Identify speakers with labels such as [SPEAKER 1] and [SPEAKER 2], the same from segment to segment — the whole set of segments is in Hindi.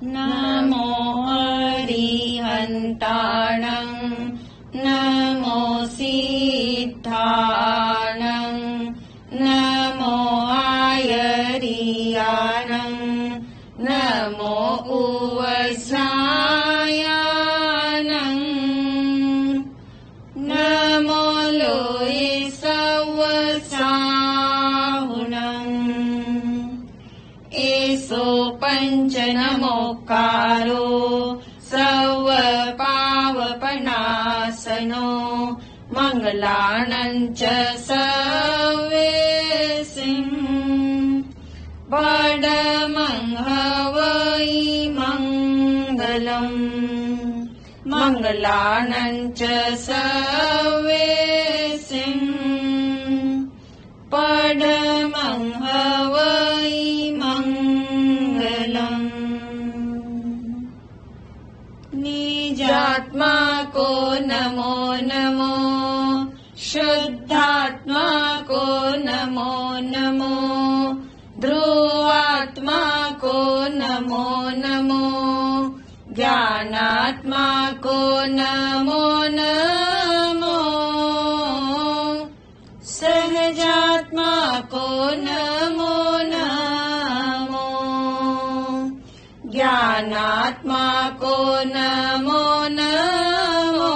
[SPEAKER 1] नमो अरिहन्ताणं नमो सिद्धाणं नमो आयरियाणं नमो उवस्रायाणं नमो लोये सवसाहुणं एसो पंच नमोकारो सर्व पावपनासनो मंगलानंच सवेसिं वडमंहवै मंगलम् मंगलानंच सवेसिं पडमंहवै मंगलम् निजात्मा को नमो नमो शुद्धात्मा को नमो नमो ध्रुवात्मा को नमो नमो ज्ञानात्मा को नमो नमो सहजात्मा को नमो नमो ज्ञानात्मा को नमो नमो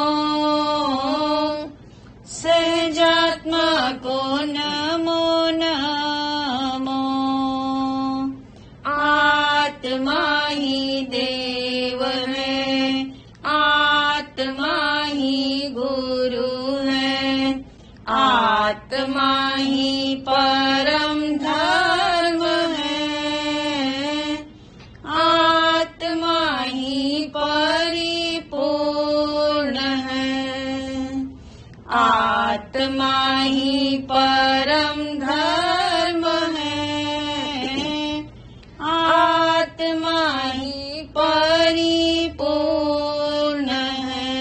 [SPEAKER 1] सहजात्मा को नमो नमो आत्मा ही देव है आत्मा ही गुरु है आत्मा ही परम धर्म है आत्मा ही परिपूर्ण है आत्मा ही परम धर्म है आत्मा ही परिपूर्ण है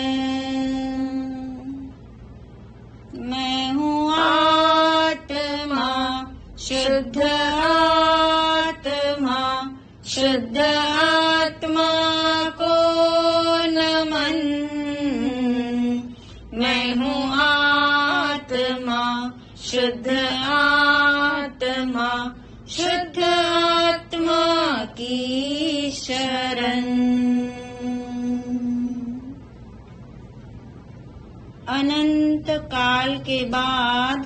[SPEAKER 1] मैं हूँ आत्मा शुद्ध आत्मा को नमन मैं हूँ आत्मा शुद्ध आत्मा की शरण अनंत काल के बाद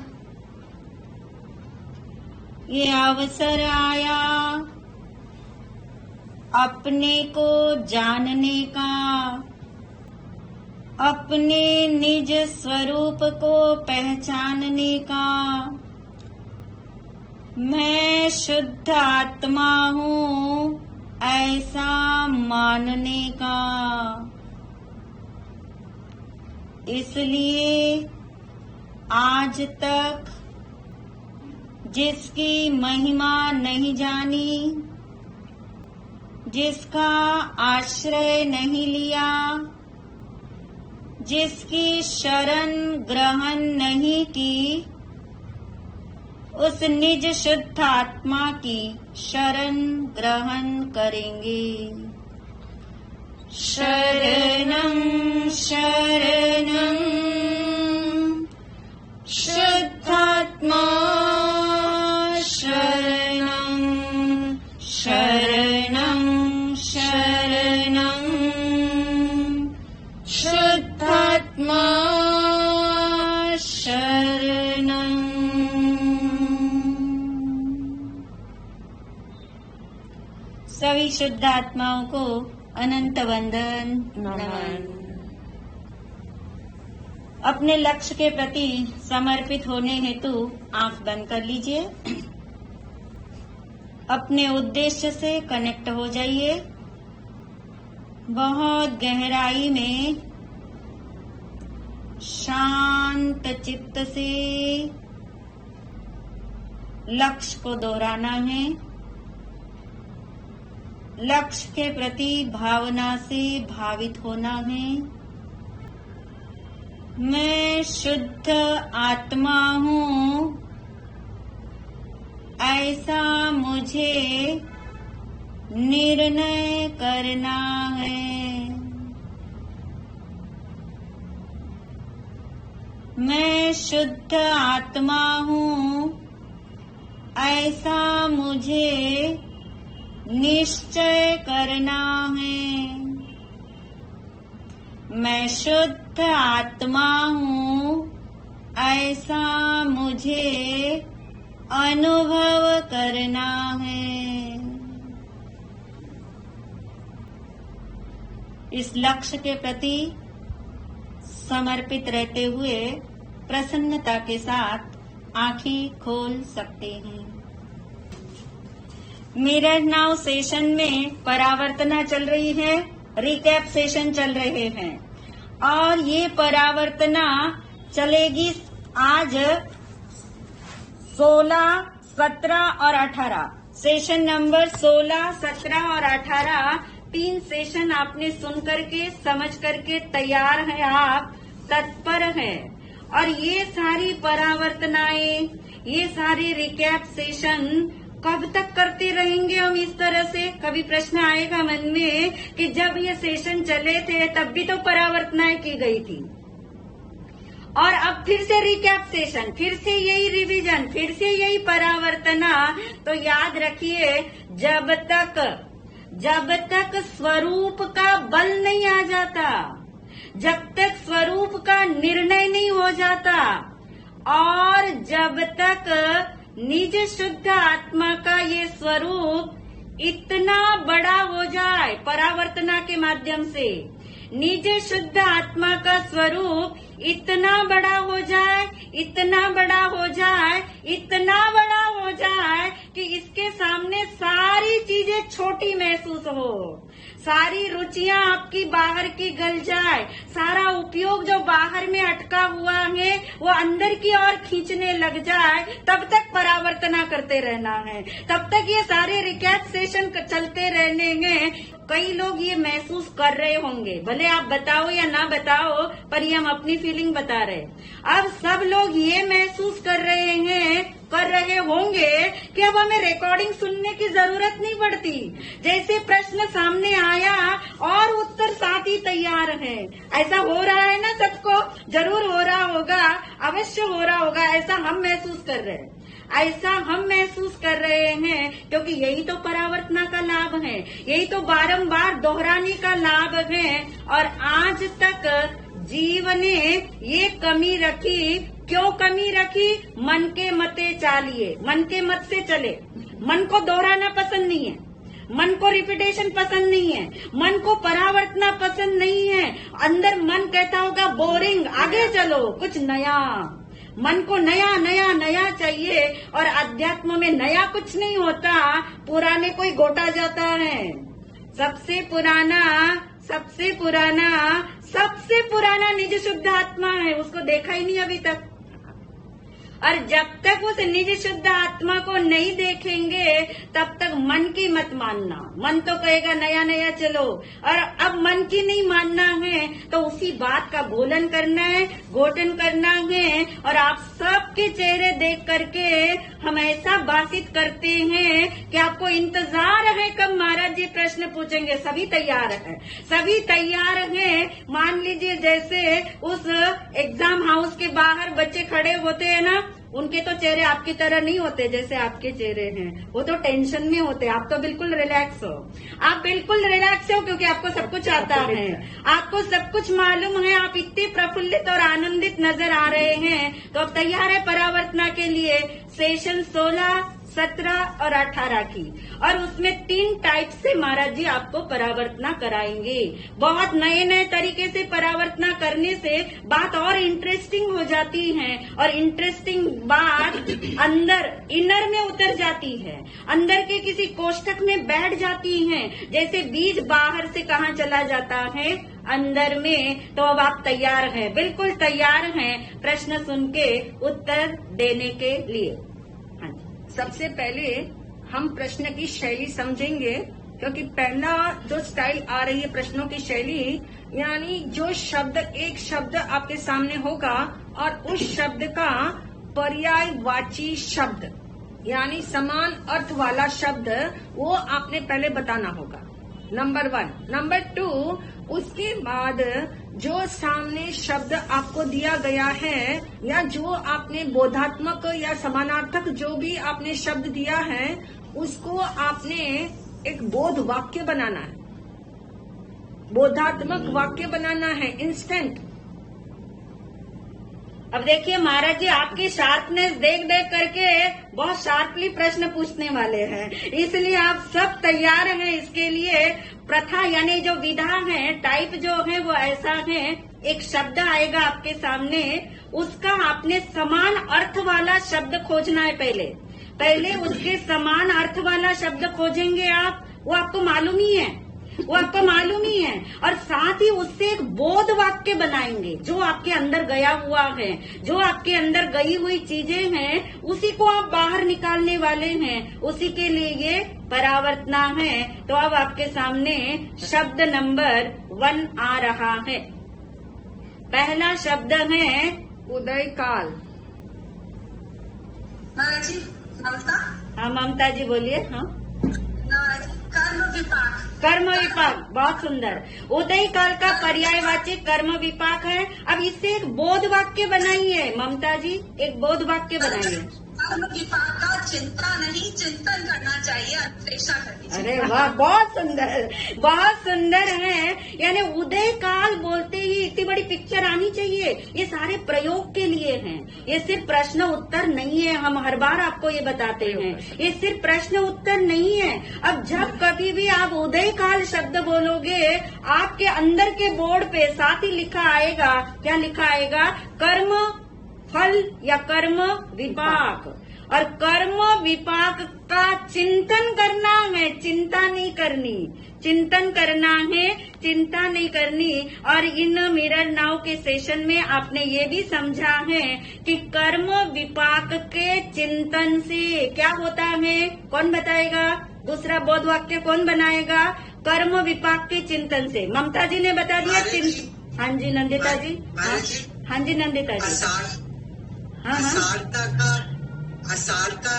[SPEAKER 1] ये अवसर आया अपने को जानने का अपने निज स्वरूप को पहचानने का मैं शुद्ध आत्मा हूँ ऐसा मानने का इसलिए आज तक जिसकी महिमा नहीं जानी जिसका आश्रय नहीं लिया जिसकी शरण ग्रहण नहीं की उस निज शुद्ध आत्मा की शरण ग्रहण करेंगे शरणं शरणं शुद्धात्मा शरणं शरणं शरणं शुद्धात्मा शरणं सभी शुद्ध आत्माओं को अनंत वंदन नमन। अपने लक्ष्य के प्रति समर्पित होने हेतु आंख बंद कर लीजिए। अपने उद्देश्य से कनेक्ट हो जाइए। बहुत गहराई में शांत चित्त से लक्ष्य को दोहराना है। लक्ष्य के प्रति भावना से भावित होना है। मैं शुद्ध आत्मा हूँ ऐसा मुझे निर्णय करना है। मैं शुद्ध आत्मा हूँ, ऐसा मुझे निश्चय करना है। मैं शुद्ध आत्मा हूँ, ऐसा मुझे अनुभव करना है। इस लक्ष्य के प्रति समर्पित रहते हुए प्रसन्नता के साथ आंखें खोल सकते हैं। मिरर नाउ सेशन में परावर्तना चल रही है, रिकैप सेशन चल रहे हैं और ये परावर्तना चलेगी आज 16, 17 और 18। सेशन नंबर 16, 17 और 18 3 सेशन आपने सुन करके समझ करके तैयार हैं, आप तत्पर हैं। और ये सारी परावर्तनाएं, ये सारे रिकैप सेशन कब तक करते रहेंगे हम इस तरह से? कभी प्रश्न आएगा मन में कि जब ये सेशन चले थे तब भी तो परावर्तनाएं की गई थी और अब फिर से रिकैप सेशन, फिर से यही रिवीजन, फिर से यही परावर्तना। तो याद रखिए, जब तक स्वरूप का बल नहीं आ जाता, जब तक स्वरूप का निर्णय नहीं हो जाता और जब तक निज शुद्ध आत्मा का ये स्वरूप इतना बड़ा हो जाए परावर्तना के माध्यम से, निज शुद्ध आत्मा का स्वरूप इतना बड़ा हो जाए, इतना बड़ा हो जाए, इतना बड़ा हो जाए कि इसके सामने सारी चीजें छोटी महसूस हो, सारी रुचियां आपकी बाहर की गल जाए, सारा उपयोग जो बाहर में अटका हुआ है वो अंदर की ओर खींचने लग जाए। तब तक परावर्तना करते रहना है, तब तक ये सारे रिकैप सेशन चलते रहेंगे। कई लोग ये महसूस कर रहे होंगे, भले आप बताओ या ना बताओ, पर ये हम अपनी फीलिंग बता रहे। अब सब लोग ये महसूस कर रहे होंगे कि अब हमें रिकॉर्डिंग सुनने की जरूरत नहीं पड़ती, जैसे प्रश्न सामने आया और उत्तर साथ ही तैयार है। ऐसा हो रहा है ना सबको? जरूर हो रहा होगा, अवश्य हो रहा होगा। ऐसा हम महसूस कर रहे हैं, ऐसा हम महसूस कर रहे हैं, क्योंकि यही तो परावर्तना का लाभ है, यही तो बारंबार दोहराने का लाभ है। और आज तक जीव ने ये कमी रखी, क्यों कमी रखी? मन के मते चालिए, मन के मत से चले। मन को दोहराना पसंद नहीं है, मन को रिपीटेशन पसंद नहीं है, मन को परावर्तना पसंद नहीं है। अंदर मन कहता होगा बोरिंग, आगे चलो, कुछ नया। मन को नया नया नया चाहिए और अध्यात्म में नया कुछ नहीं होता, पुराने कोई गोटा जाता है। सबसे पुराना निज शुद्ध आत्मा है, उसको देखा ही नहीं अभी तक। और जब तक उस निज शुद्ध आत्मा को नहीं देखेंगे तब तक मन की मत मानना। मन तो कहेगा नया नया चलो, और अब मन की नहीं मानना है तो उसी बात का घोलन करना है, घोटन करना है। और आप सबके चेहरे देख करके हम ऐसा बातचीत करते हैं कि आपको इंतजार है कब महाराज जी प्रश्न पूछेंगे। सभी तैयार है, सभी तैयार हैं। मान लीजिए जैसे उस एग्जाम हाउस के बाहर बच्चे खड़े होते हैं ना, उनके तो चेहरे आपकी तरह नहीं होते जैसे आपके चेहरे हैं, वो तो टेंशन में होते। आप तो बिल्कुल रिलैक्स हो, आप बिल्कुल रिलैक्स हो, क्योंकि आपको सब कुछ आता है, आपको सब कुछ मालूम है। आप इतने प्रफुल्लित और आनंदित नजर आ रहे हैं। तो अब तैयार है परावर्तना के लिए सेशन 16, 17 और 18 की। और उसमें 3 टाइप से महाराज जी आपको परावर्तना कराएंगे। बहुत नए नए तरीके से परावर्तना करने से बात और इंटरेस्टिंग हो जाती है, और इंटरेस्टिंग बात अंदर इनर में उतर जाती है, अंदर के किसी कोष्ठक में बैठ जाती है। जैसे बीज बाहर से कहाँ चला जाता है, अंदर में। तो अब आप तैयार हैं, बिल्कुल तैयार हैं प्रश्न सुन के उत्तर देने के लिए।
[SPEAKER 2] सबसे पहले हम प्रश्न की शैली समझेंगे, क्योंकि पहला जो स्टाइल आ रही है प्रश्नों की शैली, यानी जो शब्द, एक शब्द आपके सामने होगा और उस शब्द का पर्यायवाची शब्द, यानी समान अर्थ वाला शब्द वो आपने पहले बताना होगा, नंबर 1। नंबर 2, उसके बाद जो सामने शब्द आपको दिया गया है या जो आपने बोधात्मक या समानार्थक जो भी आपने शब्द दिया है उसको आपने एक बोध वाक्य बनाना है, बोधात्मक वाक्य बनाना है, इंस्टेंट।
[SPEAKER 1] अब देखिए महाराज जी, आपकी शार्पनेस देख देख करके बहुत शार्पली प्रश्न पूछने वाले हैं, इसलिए आप सब तैयार हैं इसके लिए। प्रथा यानी जो विधा है, टाइप जो है वो ऐसा है, एक शब्द आएगा आपके सामने, उसका आपने समान अर्थ वाला शब्द खोजना है। पहले उसके समान अर्थ वाला शब्द खोजेंगे आप, वो आपको मालूम ही है, और साथ ही उससे एक बोध वाक्य बनाएंगे, जो आपके अंदर गया हुआ है, जो आपके अंदर गई हुई चीजें हैं, उसी को आप बाहर निकालने वाले हैं, उसी के लिए ये परावर्तना है। तो अब आपके सामने शब्द नंबर 1 आ रहा है। पहला शब्द है
[SPEAKER 2] उदय काल।
[SPEAKER 3] जी ममता।
[SPEAKER 1] हाँ ममता जी बोलिए। हाँ, कर्म विपाक, बहुत सुंदर। उदय काल का पर्यायवाची कर्म विपाक है। अब इससे एक बोध वाक्य बनाइए ममता जी, एक बोध वाक्य बनाइए।
[SPEAKER 3] कर्म विपाक का चिंता नहीं, चिंतन करना चाहिए, अपेक्षा करनी चाहिए।
[SPEAKER 1] अरे वाह, बहुत सुंदर है। यानी उदय काल बोलते ही इतनी बड़ी पिक्चर आनी चाहिए। ये सारे प्रयोग के लिए हैं, ये सिर्फ प्रश्न उत्तर नहीं है। हम हर बार आपको ये बताते हैं, ये सिर्फ प्रश्न उत्तर नहीं है। अब जब कभी भी आप उदय काल शब्द बोलोगे, आपके अंदर के बोर्ड पे साथ ही लिखा आएगा, क्या लिखा आएगा? कर्म फल या कर्म विपाक। और कर्म विपाक का चिंतन करना है, चिंता नहीं करनी। चिंतन करना है, चिंता नहीं करनी। और इन मिरर नाउ के सेशन में आपने ये भी समझा है कि कर्म विपाक के चिंतन से क्या होता है, कौन बताएगा? दूसरा बोध वाक्य कौन बनाएगा? कर्म विपाक के चिंतन से। ममता जी ने बता दिया चिंतन। हाँ जी नंदिता जी। हाँ जी नंदिता जी। हाँ
[SPEAKER 4] असारता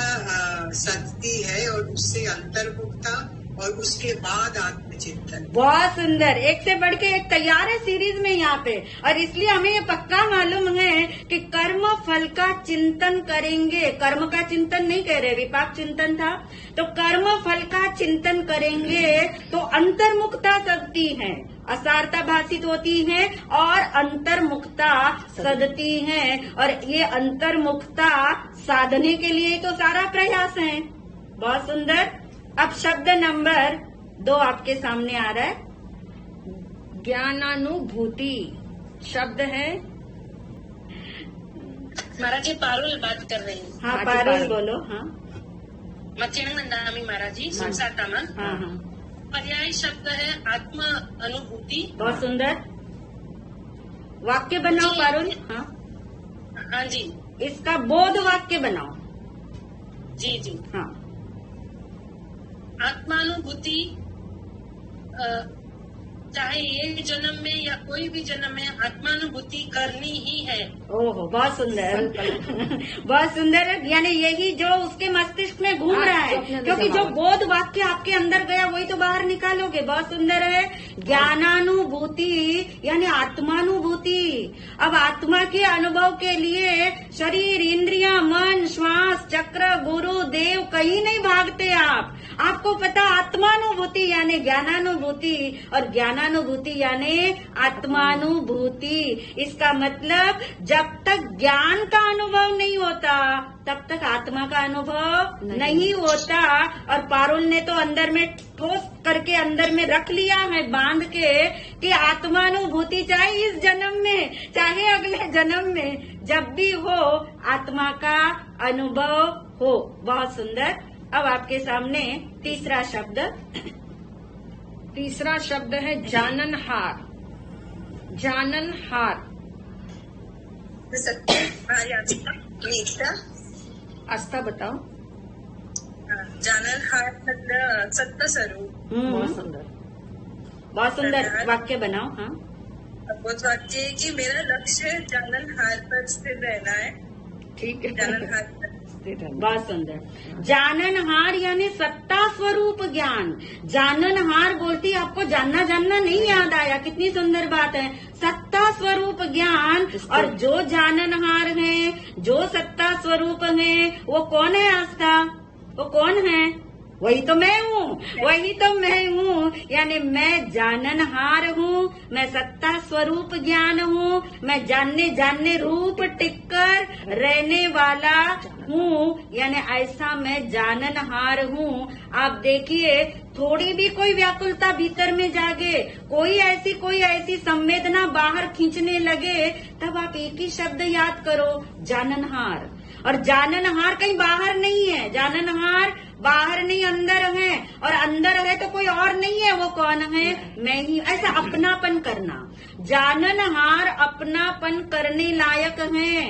[SPEAKER 4] सत्ती है और उससे अंतर्मुक्ता और उसके बाद आत्मचिंतन।
[SPEAKER 1] बहुत सुंदर, एक से बढ़ के एक तैयार है सीरीज में यहाँ पे। और इसलिए हमें ये पक्का मालूम है कि कर्म फल का चिंतन करेंगे। कर्म का चिंतन नहीं कह रहे, विपाक चिंतन था। तो कर्म फल का चिंतन करेंगे तो अंतर्मुक्ता सदती है, असारता भाषित होती है और अंतर्मुक्ता सदती है। और ये अंतर्मुक्ता साधने के लिए तो सारा प्रयास है। बहुत सुंदर। अब शब्द नंबर 2 आपके सामने आ रहा है,
[SPEAKER 2] ज्ञानानुभूति शब्द है।
[SPEAKER 3] महाराज जी पारुल बात कर रही हूँ।
[SPEAKER 1] हाँ पारुल बोलो। हाँ
[SPEAKER 3] मचेंग मंदामी महाराज जी, संसातामा।
[SPEAKER 1] हाँ हाँ,
[SPEAKER 3] पर्याय शब्द है आत्म अनुभूति।
[SPEAKER 1] बहुत सुंदर। वाक्य बनाओ
[SPEAKER 3] जी।
[SPEAKER 1] पारुल। हाँ
[SPEAKER 3] हाँ जी
[SPEAKER 1] इसका बोध वाक्य बनाओ।
[SPEAKER 3] जी जी।
[SPEAKER 1] हाँ
[SPEAKER 3] आत्मानुभूति चाहे एक जन्म में या कोई भी जन्म में आत्मानुभूति करनी ही है।
[SPEAKER 1] ओहो बहुत सुंदर। बहुत सुंदर। यानी यही जो उसके मस्तिष्क में घूम रहा है, क्योंकि जो बोध वाक्य आपके अंदर गया वही तो बाहर निकालोगे। बहुत सुंदर है। ज्ञानानुभूति यानी आत्मानुभूति। अब आत्मा के अनुभव के लिए शरीर, इंद्रियां, मन, श्वास चक्र, गुरु, देव कहीं नहीं भागते आप। आपको पता आत्मानुभूति यानी ज्ञानानुभूति और ज्ञानानुभूति यानी आत्मानुभूति। इसका मतलब जब तक ज्ञान का अनुभव नहीं होता तब तक आत्मा का अनुभव नहीं होता। और पारुल ने तो अंदर में ठोस करके अंदर में रख लिया है बांध के कि आत्मानुभूति चाहे इस जन्म में चाहे अगले जन्म में जब भी हो आत्मा का अनुभव हो। बहुत सुंदर। अब आपके सामने तीसरा शब्द
[SPEAKER 2] है जाननहार। जाननहार
[SPEAKER 3] नीता
[SPEAKER 2] आस्था बताओ।
[SPEAKER 3] जाननहार मतलब सत्य स्वरूप।
[SPEAKER 1] बहुत सुंदर। बहुत सुंदर वाक्य बनाओ। हाँ
[SPEAKER 3] बहुत वाक्य है कि मेरा लक्ष्य जाननहार पर स्थिर रहना है।
[SPEAKER 2] ठीक है।
[SPEAKER 3] जाननहार पर
[SPEAKER 1] बहुत सुंदर। जाननहार यानी सत्ता स्वरूप ज्ञान। जाननहार बोलती आपको जानना जानना नहीं याद आया, कितनी सुंदर बात है। सत्ता स्वरूप ज्ञान, और जो जाननहार है, जो सत्ता स्वरूप है, वो कौन है आस्था? वो कौन है? वही तो मैं हूँ, वही तो मैं हूँ। यानी मैं जाननहार हूँ, मैं सत्ता स्वरूप ज्ञान हूँ, मैं जानने जानने रूप टिककर रहने वाला हूँ। यानी ऐसा मैं जाननहार हूँ। आप देखिए, थोड़ी भी कोई व्याकुलता भीतर में जागे, कोई ऐसी संवेदना बाहर खींचने लगे, तब आप एक ही शब्द याद करो, जाननहार। और जाननहार कहीं बाहर नहीं है, जाननहार बाहर नहीं अंदर है, और अंदर है तो कोई और नहीं है, वो कौन है? मैं ही। ऐसा अपनापन करना, जाननहार अपनापन करने लायक है।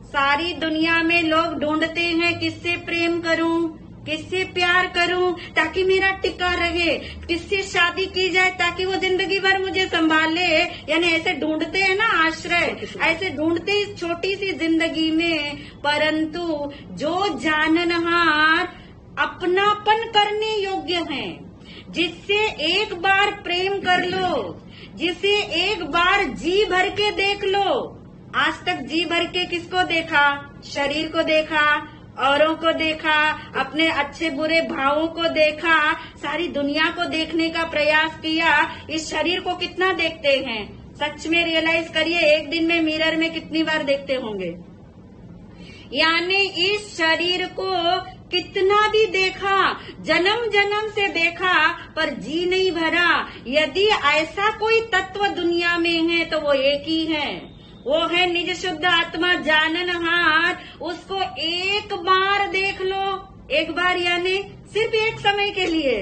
[SPEAKER 1] सारी दुनिया में लोग ढूंढते हैं किससे प्रेम करूं, किससे प्यार करूं ताकि मेरा टिका रहे, किससे शादी की जाए ताकि वो जिंदगी भर मुझे संभाले। यानी ऐसे ढूंढते हैं ना आश्रय, ऐसे ढूंढते इस छोटी सी जिंदगी में। परंतु जो जाननहार अपनापन करने योग्य हैं, जिससे एक बार प्रेम कर लो, जिसे एक बार जी भर के देख लो। आज तक जी भर के किसको देखा? शरीर को देखा, औरों को देखा, अपने अच्छे बुरे भावों को देखा, सारी दुनिया को देखने का प्रयास किया। इस शरीर को कितना देखते हैं? सच में रियलाइज करिए, एक दिन में मिरर में कितनी बार देखते होंगे? यानी इस शरीर को कितना भी देखा, जन्म जन्म से देखा, पर जी नहीं भरा। यदि ऐसा कोई तत्व दुनिया में है तो वो एक ही है, वो है निज शुद्ध आत्मा जाननहार। उसको एक बार देख लो, एक बार यानी सिर्फ एक समय के लिए,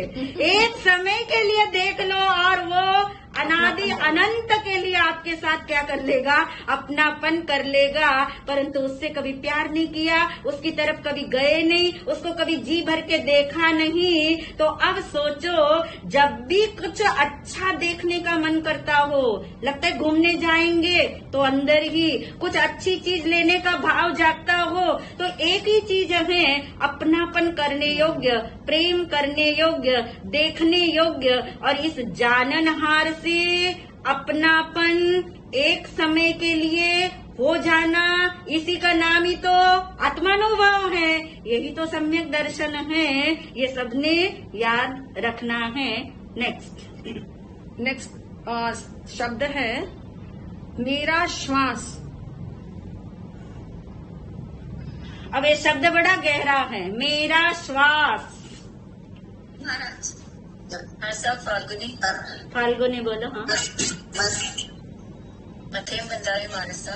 [SPEAKER 1] एक समय के लिए देख लो, और वो अनादि अनंत के लिए आपके साथ क्या कर लेगा? अपनापन कर लेगा। परंतु उससे कभी प्यार नहीं किया, उसकी तरफ कभी गए नहीं, उसको कभी जी भर के देखा नहीं। तो अब सोचो, जब भी कुछ अच्छा देखने का मन करता हो, लगता है घूमने जाएंगे, तो अंदर ही कुछ अच्छी चीज लेने का भाव जागता हो, तो एक ही चीज है, अपनापन करने योग्य, प्रेम करने योग्य, देखने योग्य। और इस जाननहार से अपनापन एक समय के लिए हो जाना, इसी का नाम ही तो आत्मानुभव है, यही तो सम्यक दर्शन है। ये सबने याद रखना है।
[SPEAKER 2] नेक्स्ट शब्द है मेरा श्वास।
[SPEAKER 1] अब ये शब्द बड़ा गहरा है, मेरा श्वास।
[SPEAKER 3] महाराज सब
[SPEAKER 1] फाल्गुनी बोलो। हाँ,
[SPEAKER 5] मध्यम बंदारी मानसा।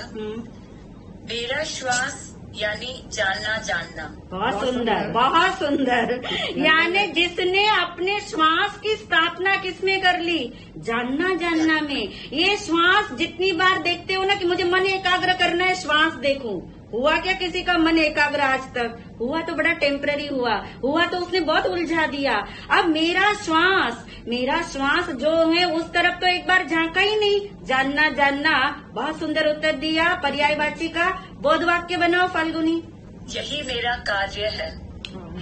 [SPEAKER 5] मेरा श्वास यानी जानना जानना।
[SPEAKER 1] बहुत सुंदर, बहुत सुंदर। यानी जिसने अपने श्वास की स्थापना किसमें कर ली? जानना जानना में। ये श्वास जितनी बार देखते हो ना कि मुझे मन एकाग्र करना है, श्वास देखूं, हुआ क्या किसी का मन एकाग्र आज तक? हुआ तो बड़ा टेम्पररी हुआ तो उसने बहुत उलझा दिया। अब मेरा श्वास जो है उस तरफ तो एक बार झांका ही नहीं। जानना जानना, बहुत सुंदर उत्तर दिया। पर्यायवाची का बोध वाक्य बनाओ फाल्गुनी।
[SPEAKER 5] यही मेरा कार्य है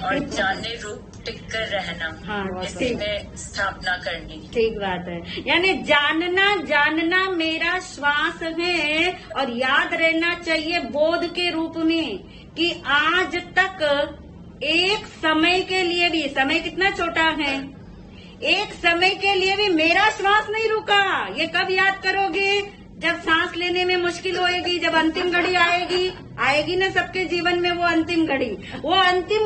[SPEAKER 5] और जानने रूप टिक कर रहना।
[SPEAKER 1] हाँ,
[SPEAKER 5] इसी में स्थापना करनी।
[SPEAKER 1] ठीक बात है। यानी जानना जानना मेरा श्वास है, और याद रहना चाहिए बोध के रूप में कि आज तक एक समय के लिए भी, समय कितना छोटा है, एक समय के लिए भी मेरा श्वास नहीं रुका। ये कब याद करोगे? जब सांस लेने में मुश्किल होएगी, जब अंतिम घड़ी आएगी ना सबके जीवन में, वो अंतिम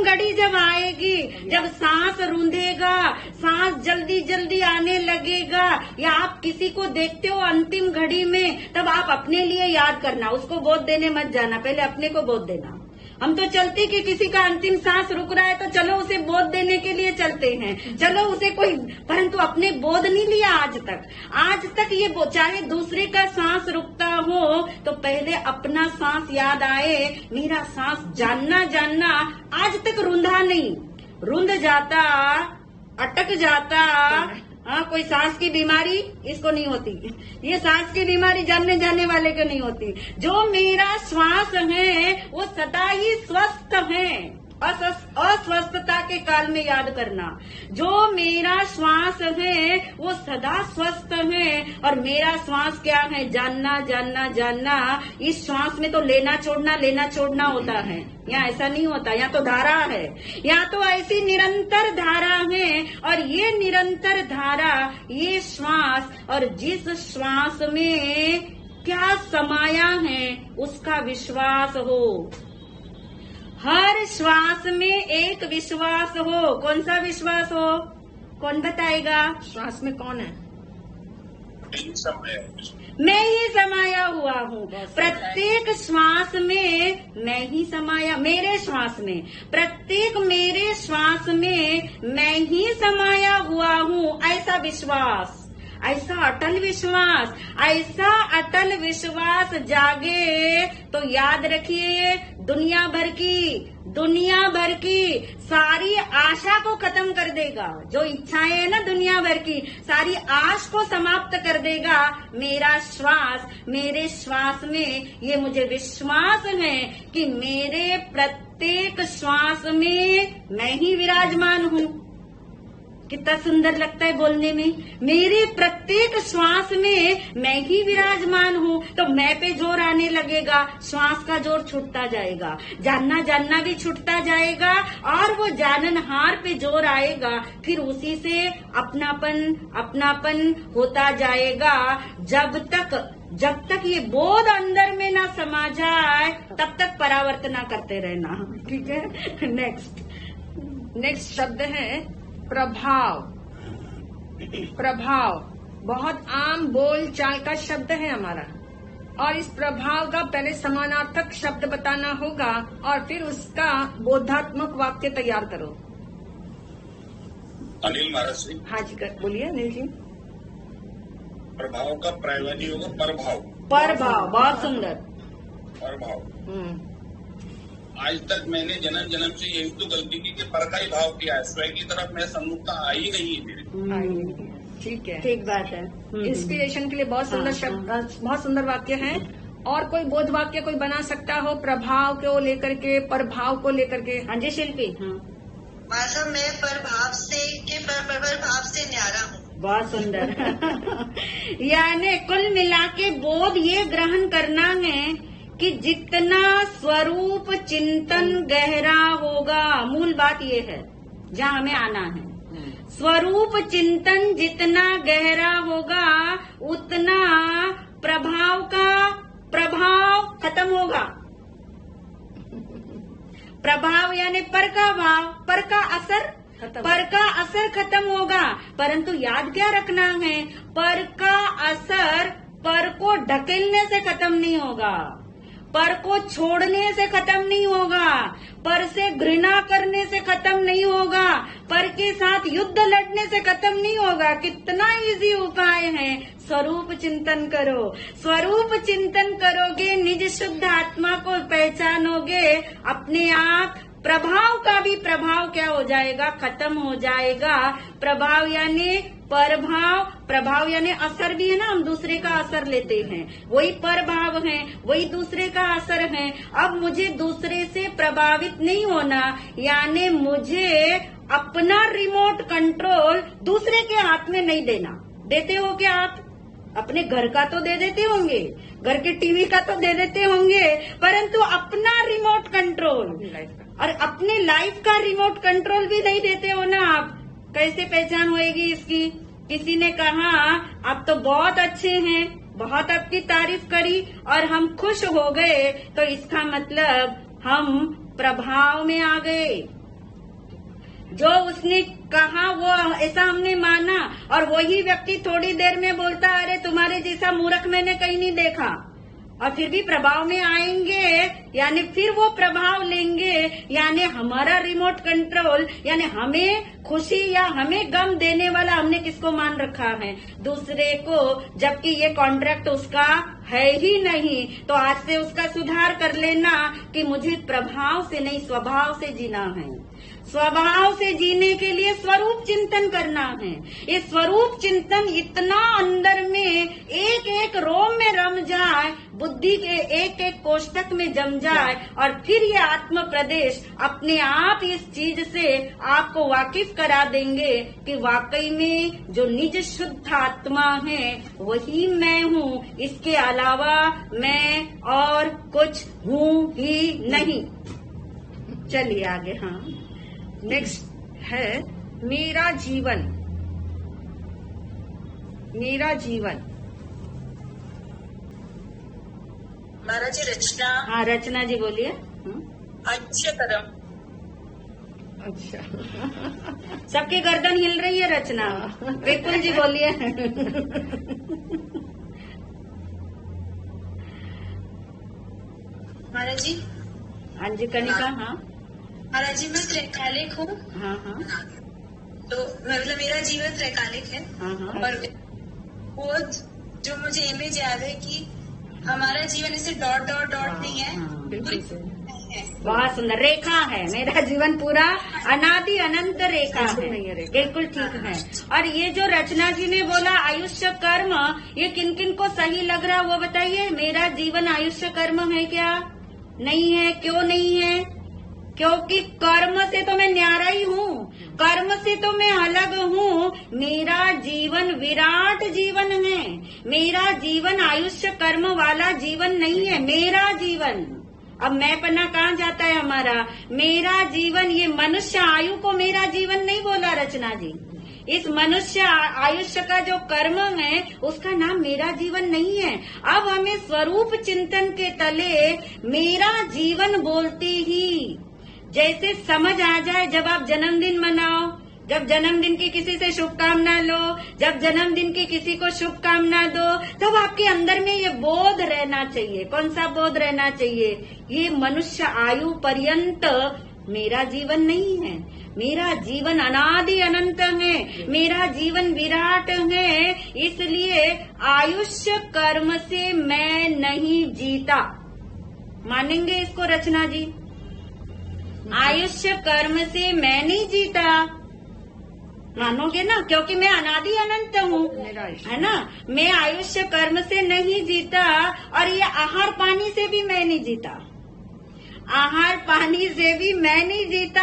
[SPEAKER 1] घड़ी जब आएगी, जब सांस रूंधेगा, सांस जल्दी जल्दी आने लगेगा, या आप किसी को देखते हो अंतिम घड़ी में, तब आप अपने लिए याद करना, उसको बोध देने मत जाना, पहले अपने को बोध देना। हम तो चलते कि किसी का अंतिम सांस रुक रहा है तो चलो उसे बोध देने के लिए चलते हैं, चलो उसे कोई, परंतु अपने बोध नहीं लिया आज तक ये चाहे दूसरे का सांस रुकता हो तो पहले अपना सांस याद आए। मेरा सांस जानना जानना आज तक रूंधा नहीं, रूंध जाता, अटक जाता, हाँ, कोई सांस की बीमारी इसको नहीं होती। ये सांस की बीमारी जानने जाने वाले को नहीं होती। जो मेरा श्वास है वो सदा ही स्वस्थ है। अस्वस्थता के काल में याद करना, जो मेरा श्वास है वो सदा स्वस्थ है। और मेरा श्वास क्या है, जानना जानना जानना। इस श्वास में तो लेना छोड़ना होता है, यहाँ ऐसा नहीं होता। यहाँ तो धारा है, यहाँ तो ऐसी निरंतर धारा है। और ये निरंतर धारा, ये श्वास, और जिस श्वास में क्या समाया है उसका विश्वास हो। हर श्वास में एक विश्वास हो। कौन सा विश्वास हो, कौन बताएगा?
[SPEAKER 2] श्वास में कौन है?
[SPEAKER 1] मैं ही समाया हुआ हूँ। प्रत्येक श्वास में मैं ही समाया, मेरे श्वास में, प्रत्येक मेरे श्वास में मैं ही समाया हुआ हूँ। ऐसा विश्वास, ऐसा अटल विश्वास, ऐसा अटल विश्वास जागे तो याद रखिए, दुनिया भर की सारी आशा को खत्म कर देगा। जो इच्छाएं है ना दुनिया भर की, सारी आश को समाप्त कर देगा मेरा श्वास। मेरे श्वास में ये मुझे विश्वास है कि मेरे प्रत्येक श्वास में मैं ही विराजमान हूँ। कितना सुंदर लगता है बोलने में, मेरे प्रत्येक श्वास में मैं ही विराजमान हूँ। तो मैं पे जोर आने लगेगा, श्वास का जोर छूटता जाएगा, जानना भी छूटता जाएगा। और वो जाननहार पे जोर आएगा, फिर उसी से अपनापन होता जाएगा। जब तक ये बोध अंदर में ना समा जाए तब तक परावर्तना करते रहना। ठीक है।
[SPEAKER 2] नेक्स्ट शब्द है प्रभाव। बहुत आम बोल चाल का शब्द है हमारा, और इस प्रभाव का पहले समानार्थक शब्द बताना होगा और फिर उसका बोधात्मक वाक्य तैयार करो।
[SPEAKER 6] अनिल महाराज जी।
[SPEAKER 2] हाँ जी, बोलिए अनिल जी।
[SPEAKER 6] प्रभाव का पर्याय नहीं होगा,
[SPEAKER 1] परभाव। बहुत सुंदर।
[SPEAKER 6] परभाव। आज तक मैंने जन्म से यही तो गलती की कि पर का ही भाव किया है, स्वयं की तरफ मैं सम्मुखता आई नहीं है मेरे।
[SPEAKER 2] ठीक है,
[SPEAKER 1] ठीक बात है।
[SPEAKER 2] इंस्पिरेशन के लिए बहुत सुंदर शब्द, बहुत सुंदर वाक्य है। और कोई बोध वाक्य कोई बना सकता हो प्रभाव को लेकर के, प्रभाव को लेकर के?
[SPEAKER 1] हाँ जी शिल्पी।
[SPEAKER 3] मतलब मैं प्रभाव से न्यारा हूँ।
[SPEAKER 1] बहुत सुंदर। यानी कुल मिला के बोध ये ग्रहण करना है कि जितना स्वरूप चिंतन गहरा होगा, मूल बात ये है जहाँ हमें आना है। स्वरूप चिंतन जितना गहरा होगा उतना प्रभाव खत्म होगा। प्रभाव यानी पर का भाव, पर का असर खत्म होगा। परंतु याद क्या रखना है, पर का असर पर को ढकेलने से खत्म नहीं होगा, पर को छोड़ने से खत्म नहीं होगा, पर से घृणा करने से खत्म नहीं होगा, पर के साथ युद्ध लड़ने से खत्म नहीं होगा। कितना इजी उपाय है, स्वरूप चिंतन करो। स्वरूप चिंतन करोगे, निज शुद्ध आत्मा को पहचानोगे, अपने आप प्रभाव का भी प्रभाव क्या हो जाएगा, खत्म हो जाएगा। प्रभाव यानी परभाव, प्रभाव यानी असर भी है ना, हम दूसरे का असर लेते हैं, वही परभाव है, वही दूसरे का असर है। अब मुझे दूसरे से प्रभावित नहीं होना, यानी मुझे अपना रिमोट कंट्रोल दूसरे के हाथ में नहीं देना। देते हो क्या आप? अपने घर का तो दे देते होंगे, घर के टीवी का तो दे देते होंगे, परंतु अपना रिमोट कंट्रोल और अपने लाइफ का रिमोट कंट्रोल भी नहीं देते हो ना आप। कैसे पहचान होएगी इसकी? किसी ने कहा आप तो बहुत अच्छे हैं, बहुत आपकी तारीफ करी और हम खुश हो गए, तो इसका मतलब हम प्रभाव में आ गए। जो उसने कहा वो ऐसा हमने माना, और वही व्यक्ति थोड़ी देर में बोलता अरे तुम्हारे जैसा मूर्ख मैंने कहीं नहीं देखा, और फिर भी प्रभाव में आएंगे, यानी फिर वो प्रभाव लेंगे। यानी हमारा रिमोट कंट्रोल, यानी हमें खुशी या हमें गम देने वाला हमने किसको मान रखा है? दूसरे को, जबकि ये कॉन्ट्रैक्ट उसका है ही नहीं। तो आज से उसका सुधार कर लेना कि मुझे प्रभाव से नहीं स्वभाव से जीना है। स्वभाव से जीने के लिए स्वरूप चिंतन करना है। ये स्वरूप चिंतन इतना अंदर में एक एक रोम में रम जाए, बुद्धि के एक एक कोष्ठक में जम जाए, और फिर ये आत्म प्रदेश अपने आप इस चीज से आपको वाकिफ करा देंगे कि वाकई में जो निज शुद्ध आत्मा है वही मैं हूँ, इसके अलावा मैं और कुछ हूँ ही नहीं। चलिए आगे। हाँ,
[SPEAKER 2] नेक्स्ट है मेरा जीवन। मेरा जीवन।
[SPEAKER 5] महाराज जी रचना।
[SPEAKER 1] हाँ, रचना जी बोलिए।
[SPEAKER 5] आयुष्य कर्म।
[SPEAKER 2] अच्छा,
[SPEAKER 1] सबकी गर्दन हिल रही है। रचना विपुल जी बोलिए।
[SPEAKER 3] महाराज जी।
[SPEAKER 1] हाँ जी कनिका। हाँ
[SPEAKER 3] महाराज जी मैं त्रैकालिक हूँ।
[SPEAKER 1] हाँ हाँ
[SPEAKER 3] तो मतलब मेरा जीवन त्रैकालिक है।
[SPEAKER 1] हाँ हाँ।
[SPEAKER 3] और वो जो मुझे इमेज याद है कि हमारा जीवन ऐसे डॉट डॉट डॉट नहीं है,
[SPEAKER 2] बिल्कुल सही।
[SPEAKER 1] बहुत सुंदर रेखा है। मेरा जीवन पूरा अनादि अनंत रेखा
[SPEAKER 2] बिल्कुल नहीं है
[SPEAKER 1] है।
[SPEAKER 2] रेखा।
[SPEAKER 1] बिल्कुल ठीक है। और ये जो रचना जी ने बोला आयुष्य कर्म, ये किन किन को सही लग रहा है वो बताइए। मेरा जीवन आयुष्य कर्म है क्या? नहीं है। क्यों नहीं है? क्योंकि कर्म से तो मैं न्यारा ही हूँ, कर्म से तो मैं अलग हूँ। मेरा जीवन विराट जीवन है। मेरा जीवन आयुष्य कर्म वाला जीवन नहीं है। मेरा जीवन, अब मैं पन्ना कहाँ जाता है हमारा? मेरा जीवन, ये मनुष्य आयु को मेरा जीवन नहीं बोला रचना जी। इस मनुष्य आयुष्य का जो कर्म है उसका नाम मेरा जीवन नहीं है। अब हमें स्वरूप चिंतन के तले मेरा जीवन बोलते ही जैसे समझ आ जाए। जब आप जन्मदिन मनाओ, जब जन्मदिन की किसी से शुभकामना लो, जब जन्मदिन की किसी को शुभकामना दो, तब आपके अंदर में ये बोध रहना चाहिए। कौन सा बोध रहना चाहिए? ये मनुष्य आयु पर्यंत मेरा जीवन नहीं है। मेरा जीवन अनादि अनंत है। मेरा जीवन विराट है। इसलिए आयुष्य कर्म से मैं नहीं जीता। मानेंगे इसको रचना जी? आयुष्य कर्म से मैं नहीं जीता, मानोगे ना? क्योंकि मैं अनादि अनंत हूँ, है ना? मैं आयुष्य कर्म से नहीं जीता, और ये आहार पानी से भी मैं नहीं जीता। आहार पानी से भी मैं नहीं जीता।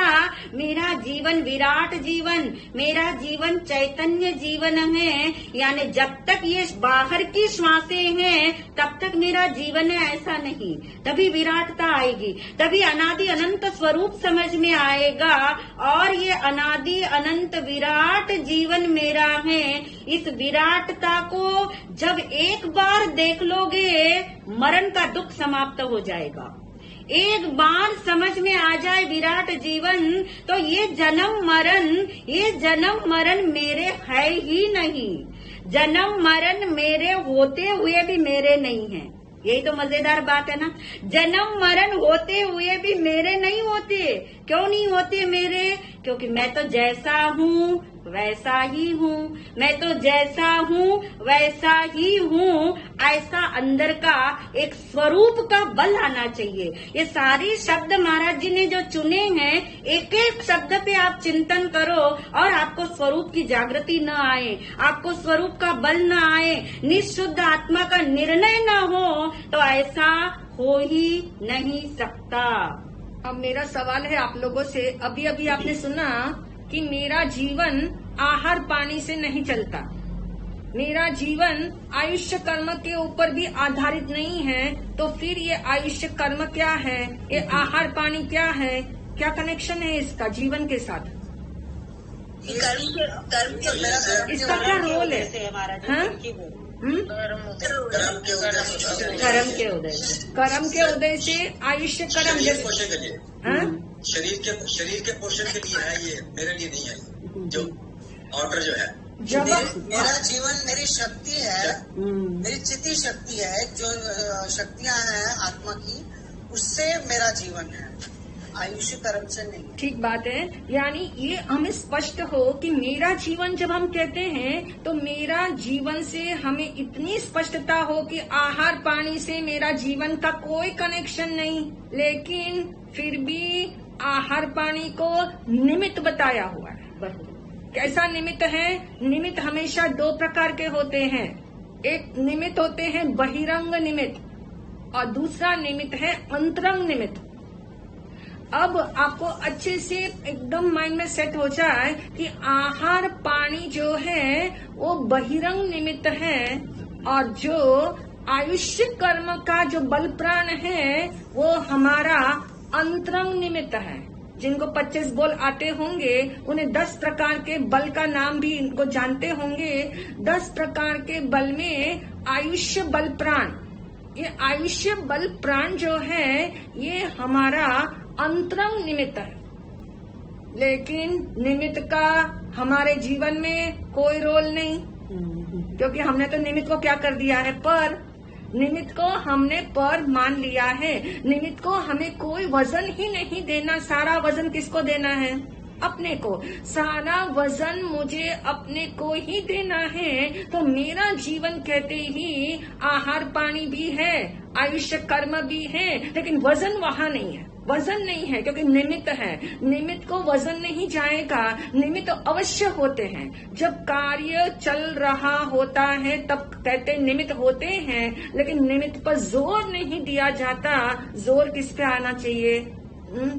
[SPEAKER 1] मेरा जीवन विराट जीवन, मेरा जीवन चैतन्य जीवन है। यानी जब तक ये बाहर की श्वासें हैं तब तक मेरा जीवन है, ऐसा नहीं। तभी विराटता आएगी, तभी अनादि अनंत स्वरूप समझ में आएगा। और ये अनादि अनंत विराट जीवन मेरा है। इस विराटता को जब एक बार देख लोगे, मरण का दुख समाप्त हो जाएगा। एक बार समझ में आ जाए विराट जीवन, तो ये जन्म मरण मेरे है ही नहीं। जन्म मरण मेरे होते हुए भी मेरे नहीं है। यही तो मजेदार बात है ना। जन्म मरण होते हुए भी मेरे नहीं होते। क्यों नहीं होते मेरे? क्योंकि मैं तो जैसा हूँ वैसा ही हूँ। मैं तो जैसा हूँ वैसा ही हूँ। ऐसा अंदर का एक स्वरूप का बल आना चाहिए। ये सारे शब्द महाराज जी ने जो चुने हैं, एक एक शब्द पे आप चिंतन करो और आपको स्वरूप की जागृति न आए, आपको स्वरूप का बल न आए, निःशुद्ध आत्मा का निर्णय न हो, तो ऐसा हो ही नहीं सकता।
[SPEAKER 2] अब मेरा सवाल है आप लोगों से। अभी अभी आपने सुना कि मेरा जीवन आहार पानी से नहीं चलता, मेरा जीवन आयुष्य कर्म के ऊपर भी आधारित नहीं है। तो फिर ये आयुष्य कर्म क्या है, ये आहार पानी क्या है, क्या कनेक्शन है इसका जीवन के साथ? इसका क्या रोल है? हाँ? कर्म के उदय से आयुष्य कर्म
[SPEAKER 7] शरीर के पोषण के लिए है, ये मेरे लिए नहीं है। जो ऑर्डर जो है,
[SPEAKER 2] जब
[SPEAKER 4] मेरा जीवन मेरी शक्ति है, मेरी चिति शक्ति है, जो शक्तियां हैं आत्मा की, उससे मेरा जीवन है, आयुष्य कर्म से नहीं।
[SPEAKER 2] ठीक बात है। यानी ये हमें स्पष्ट हो कि मेरा जीवन जब हम कहते हैं तो मेरा जीवन से हमें इतनी स्पष्टता हो कि आहार पानी से मेरा जीवन का कोई कनेक्शन नहीं, लेकिन फिर भी आहार पानी को निमित्त बताया हुआ है। कैसा निमित्त है? निमित्त हमेशा दो प्रकार के होते हैं। एक निमित्त होते हैं बहिरंग निमित्त और दूसरा निमित्त है अंतरंग निमित्त। अब आपको अच्छे से एकदम माइंड में सेट हो जाए कि आहार पानी जो है वो बहिरंग निमित्त है और जो आयुष्य कर्म का जो बल प्राण है वो हमारा अंतरंग निमित्त है। जिनको 25 बोल आते होंगे उन्हें 10 प्रकार के बल का नाम भी इनको जानते होंगे। 10 प्रकार के बल में आयुष्य बल प्राण, ये आयुष्य बल प्राण जो है ये हमारा अंतरंग निमित्त है। लेकिन निमित्त का हमारे जीवन में कोई रोल नहीं, क्योंकि हमने तो निमित्त को क्या कर दिया है? पर। निमित्त को हमने पर मान लिया है। निमित्त को हमें कोई वजन ही नहीं देना। सारा वजन किसको देना है? अपने को। सारा वजन मुझे अपने को ही देना है। तो मेरा जीवन कहते ही आहार पानी भी है, आयुष्य कर्म भी है, लेकिन वजन वहाँ नहीं है। वजन नहीं है क्योंकि निमित्त है। निमित्त को वजन नहीं जाएगा। निमित्त अवश्य होते हैं। जब कार्य चल रहा होता है तब कहते निमित्त होते हैं, लेकिन निमित्त पर जोर नहीं दिया जाता। जोर किस पे आना चाहिए?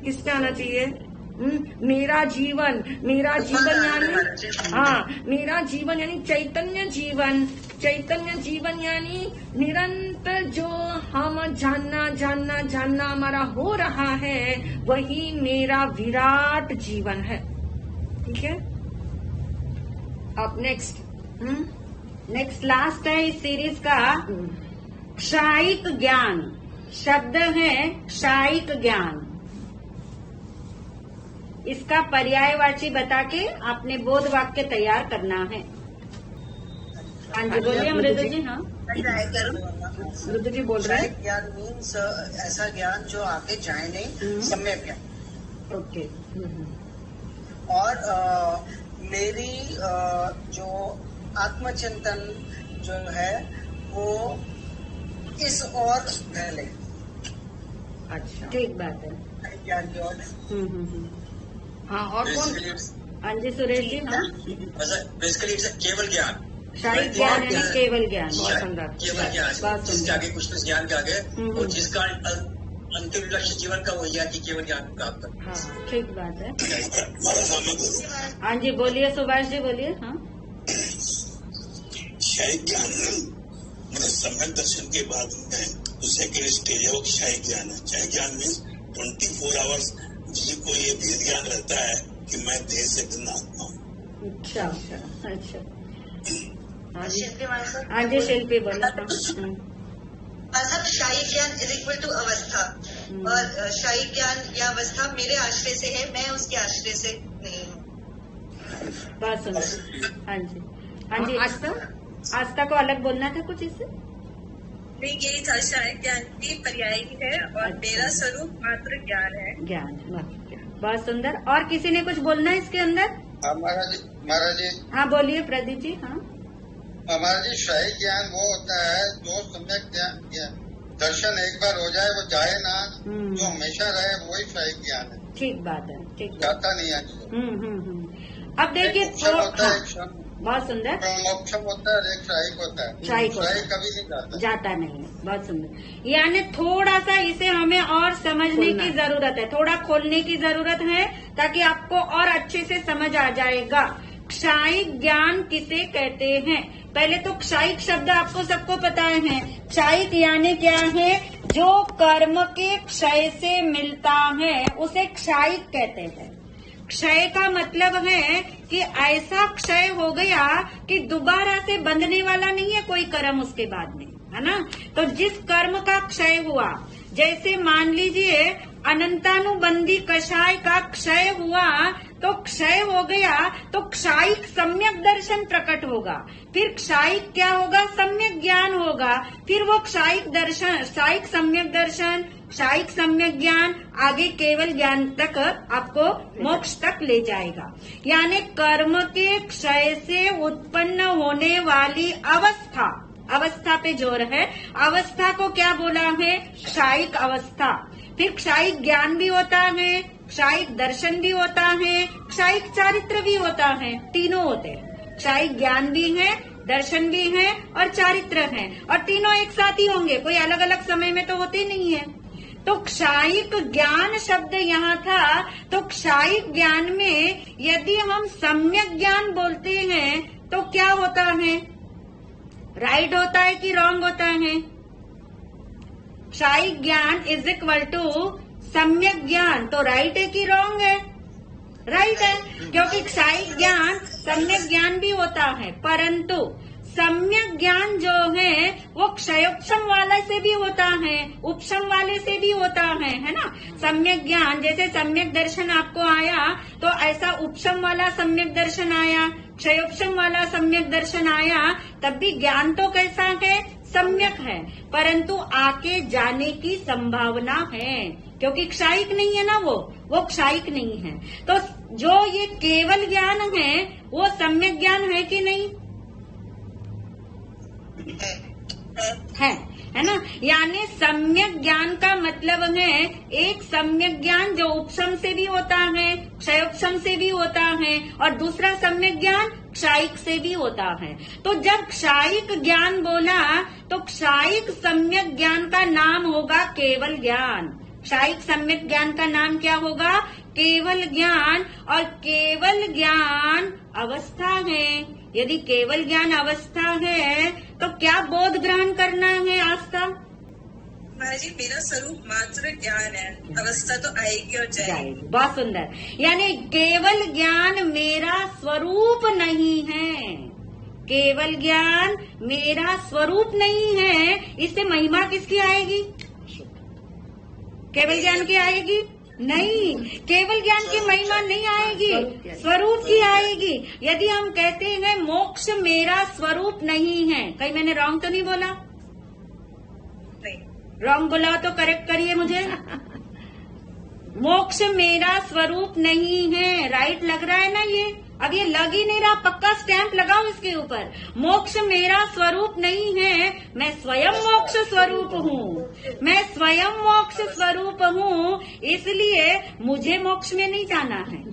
[SPEAKER 2] किस पे आना चाहिए? मेरा जीवन यानी मेरा जीवन यानी चैतन्य जीवन। चैतन्य जीवन यानी निरंतर जो हम जानना हमारा हो रहा है वही मेरा विराट जीवन है। ठीक है। अब नेक्स्ट लास्ट है इस सीरीज का क्षायिक ज्ञान। शब्द है क्षायिक ज्ञान। इसका पर्यायवाची बता के आपने बोध वाक्य तैयार करना है। हाँ जी बोलिए मृदु जी। हाँ मृदु जी बोल रहे हैं।
[SPEAKER 4] ज्ञान मीन्स ऐसा ज्ञान जो आगे जाए नहीं, सम्यक ज्ञान।
[SPEAKER 2] ओके।
[SPEAKER 4] और मेरी जो आत्मचिंतन जो है वो इस और पहले।
[SPEAKER 2] अच्छा
[SPEAKER 1] ठीक बात है।
[SPEAKER 4] ज्ञान की ओर।
[SPEAKER 2] हाँ और कौन?
[SPEAKER 1] हाँ जी सुरेश जी। हाँ
[SPEAKER 7] बेसिकली इट्स केवल ज्ञान।
[SPEAKER 1] क्षायिक ज्ञान है केवल ज्ञान।
[SPEAKER 7] केवल ज्ञान जिसके आगे कुछ तो ज्ञान के आगे और जिसका अंतिम लक्ष्य जीवन का वही है कि केवल ज्ञान प्राप्त कर।
[SPEAKER 1] हाँ ठीक बात है। हाँ जी बोलिए सुभाष जी बोलिए। हाँ
[SPEAKER 8] क्षायिक ज्ञान मतलब सम्यक दर्शन के बाद में दूसरे स्टेज है वो क्षायिक ज्ञान है। क्षायिक ज्ञान मीन्स 24 आवर्स जिसको ये भेद ज्ञान रहता है कि मैं देह से भिन्न आत्मा हूँ।
[SPEAKER 1] अच्छा। हाँ जी शिल्पी बोलो।
[SPEAKER 9] मतलब शाही ज्ञान इज इक्वल टू अवस्था और शाही ज्ञान या अवस्था मेरे आश्रय से है, मैं उसके आश्रय से नहीं हूँ।
[SPEAKER 1] बात सुनो। हाँ जी आस्था को अलग बोलना था कुछ इससे?
[SPEAKER 3] नहीं यही था, शाही ज्ञान की पर्याय है और मेरा स्वरूप मात्र ज्ञान है।
[SPEAKER 1] ज्ञान। बहुत सुंदर। और किसी ने कुछ बोलना है इसके अंदर?
[SPEAKER 10] महाराज जी।
[SPEAKER 1] हाँ बोलिए प्रदीप जी। हाँ
[SPEAKER 10] महाराज जी शाही ज्ञान वो होता है जो सम्यक ज्ञान दर्शन एक बार हो जाए वो जाए ना, जो हमेशा रहे वही शाही ज्ञान है।
[SPEAKER 1] ठीक बात है। ठीक
[SPEAKER 10] जाता नहीं है।
[SPEAKER 1] अब देखिए बहुत सुंदर।
[SPEAKER 10] मोक्षम होता है, एक शाही होता है। शाही कभी नहीं
[SPEAKER 1] जाता नहीं है। बहुत सुंदर। यानी थोड़ा सा इसे हमें और समझने की जरूरत है, थोड़ा खोलने की जरूरत है ताकि आपको और अच्छे से समझ आ जाएगा। क्षायिक ज्ञान किसे कहते हैं? पहले तो क्षायिक शब्द आपको सबको पता है। क्षायिक यानी क्या है? जो कर्म के क्षय से मिलता है उसे क्षायिक कहते हैं। क्षय का मतलब है कि ऐसा क्षय हो गया कि दोबारा से बंधने वाला नहीं है कोई कर्म उसके बाद में, है ना। तो जिस कर्म का क्षय हुआ, जैसे मान लीजिए अनंतानुबंधी कषाय का क्षय हुआ तो क्षय हो गया तो क्षायिक सम्यक दर्शन प्रकट होगा। फिर क्षायिक क्या होगा? सम्यक ज्ञान होगा। फिर वो क्षायिक दर्शन, क्षायिक सम्यक दर्शन, क्षायिक सम्यक ज्ञान आगे केवल ज्ञान तक आपको मोक्ष तक ले जाएगा। यानी कर्म के क्षय से उत्पन्न होने वाली अवस्था, अवस्था पे जोर है। अवस्था को क्या बोला है? क्षायिक अवस्था। फिर क्षायिक ज्ञान भी होता है, क्षायिक दर्शन भी होता है, क्षायिक चारित्र भी होता है, तीनों होते हैं। क्षायिक ज्ञान भी है, दर्शन भी है और चारित्र है, और तीनों एक साथ ही होंगे, कोई अलग अलग समय में तो होते नहीं है। तो क्षायिक ज्ञान शब्द यहाँ था, तो क्षायिक ज्ञान में यदि हम सम्यक ज्ञान बोलते हैं तो क्या होता है? राइट होता है कि रॉन्ग होता है? क्षायिक ज्ञान इज इक्वल टू सम्यक ज्ञान, तो राइट है कि रॉन्ग है? राइट है, क्योंकि क्षायिक ज्ञान सम्यक ज्ञान भी होता है, परंतु सम्यक ज्ञान जो है वो क्षयोपशम वाले से भी होता है, उपशम वाले से भी होता है ना। सम्यक ज्ञान जैसे सम्यक दर्शन आपको आया तो ऐसा उपशम वाला सम्यक दर्शन आया, क्षयोपशम वाला सम्यक दर्शन आया, तब भी ज्ञान तो कैसा है? सम्यक है, परंतु आके जाने की संभावना है, क्योंकि क्षायिक नहीं है ना, वो क्षायिक नहीं है। तो जो ये केवल ज्ञान है वो सम्यक ज्ञान है कि नहीं? है ना। यानी सम्यक ज्ञान का मतलब है एक सम्यक ज्ञान जो उपशम से भी होता है, क्षयोपशम से भी होता है, और दूसरा सम्यक ज्ञान क्षायिक से भी होता है। तो जब क्षायिक ज्ञान बोला तो क्षायिक सम्यक ज्ञान का नाम होगा केवल ज्ञान। क्षायिक सम्यक ज्ञान का नाम क्या होगा? केवल ज्ञान। और केवल ज्ञान अवस्था है। यदि केवल ज्ञान अवस्था है तो क्या बोध ग्रहण करना है आस्था?
[SPEAKER 3] महाराज जी, मेरा स्वरूप मात्र ज्ञान है, अवस्था तो आएगी और जाएगी।
[SPEAKER 1] बहुत सुंदर। यानी केवल ज्ञान मेरा स्वरूप नहीं है, केवल ज्ञान मेरा स्वरूप नहीं है। इससे महिमा किसकी आएगी? केवल ज्ञान की आएगी? नहीं, केवल ज्ञान की महिमा नहीं आएगी, स्वरूप की आएगी। यदि हम कहते हैं मोक्ष मेरा स्वरूप नहीं है, कहीं मैंने रॉन्ग तो नहीं बोला? रॉन्ग बोला तो करेक्ट करिए मुझे। मोक्ष मेरा स्वरूप नहीं है, राइट लग रहा है ना ये? अब ये लग ही नहीं रहा, पक्का स्टैंप लगाओ इसके ऊपर। मोक्ष मेरा स्वरूप नहीं है, मैं स्वयं मोक्ष स्वरूप हूँ, मैं स्वयं मोक्ष स्वरूप हूँ, इसलिए मुझे मोक्ष में नहीं जाना है।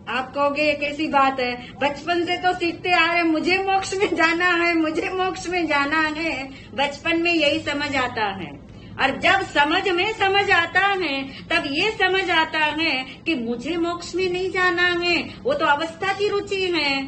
[SPEAKER 1] आप कहोगे ये कैसी बात है, बचपन से तो सीखते आ रहे मुझे मोक्ष में जाना है, मुझे मोक्ष में जाना है। बचपन में यही समझ आता है, और जब समझ में समझ आता है तब ये समझ आता है कि मुझे मोक्ष में नहीं जाना है। वो तो अवस्था की रुचि है,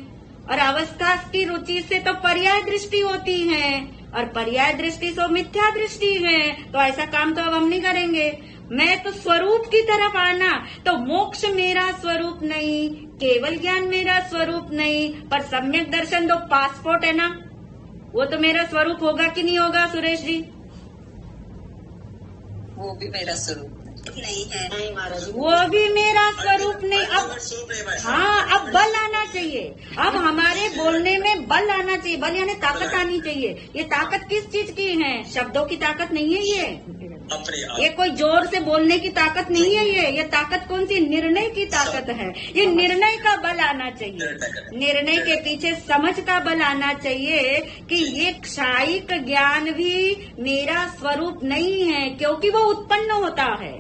[SPEAKER 1] और अवस्था की रुचि से तो पर्याय दृष्टि होती है, और पर्याय दृष्टि से मिथ्या दृष्टि है। तो ऐसा काम तो अब हम नहीं करेंगे। मैं तो स्वरूप की तरफ आना, तो मोक्ष मेरा स्वरूप नहीं, केवल ज्ञान मेरा स्वरूप नहीं, पर सम्यक दर्शन तो पासपोर्ट है ना, वो तो मेरा स्वरूप होगा कि नहीं होगा सुरेश जी?
[SPEAKER 3] वो भी मेरा स्वरूप नहीं है। नहीं महाराज,
[SPEAKER 1] वो भी मेरा स्वरूप नहीं। अब हाँ, अब बल आना चाहिए, अब हमारे बोलने में बल आना चाहिए। बल यानी ताकत आनी चाहिए। ये ताकत किस चीज की है? शब्दों की ताकत नहीं है ये कोई जोर से बोलने की ताकत नहीं है। ये ताकत कौन सी? निर्णय की ताकत है। ये निर्णय का बल आना चाहिए, निर्णय के पीछे समझ का बल आना चाहिए कि ये क्षायिक ज्ञान भी मेरा स्वरूप नहीं है, क्योंकि वो उत्पन्न होता है।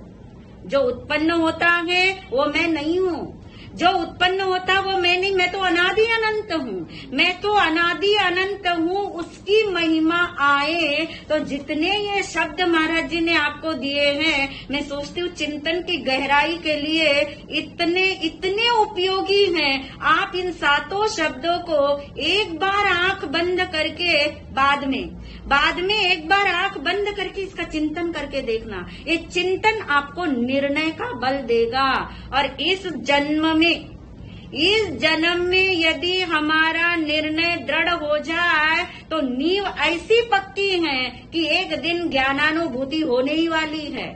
[SPEAKER 1] जो उत्पन्न होता है वो मैं नहीं हूँ, जो उत्पन्न होता वो मैं नहीं, मैं तो अनादि अनंत हूँ, मैं तो अनादि अनंत हूँ। उसकी महिमा आए तो जितने ये शब्द महाराज जी ने आपको दिए हैं, मैं सोचती हूँ चिंतन की गहराई के लिए इतने उपयोगी हैं। आप इन सातों शब्दों को एक बार आंख बंद करके बाद में एक बार आंख बंद करके इसका चिंतन करके देखना। ये चिंतन आपको निर्णय का बल देगा। और इस जन्म में यदि हमारा निर्णय दृढ़ हो जाए तो नींव ऐसी पक्की है कि एक दिन ज्ञानानुभूति होने ही वाली है।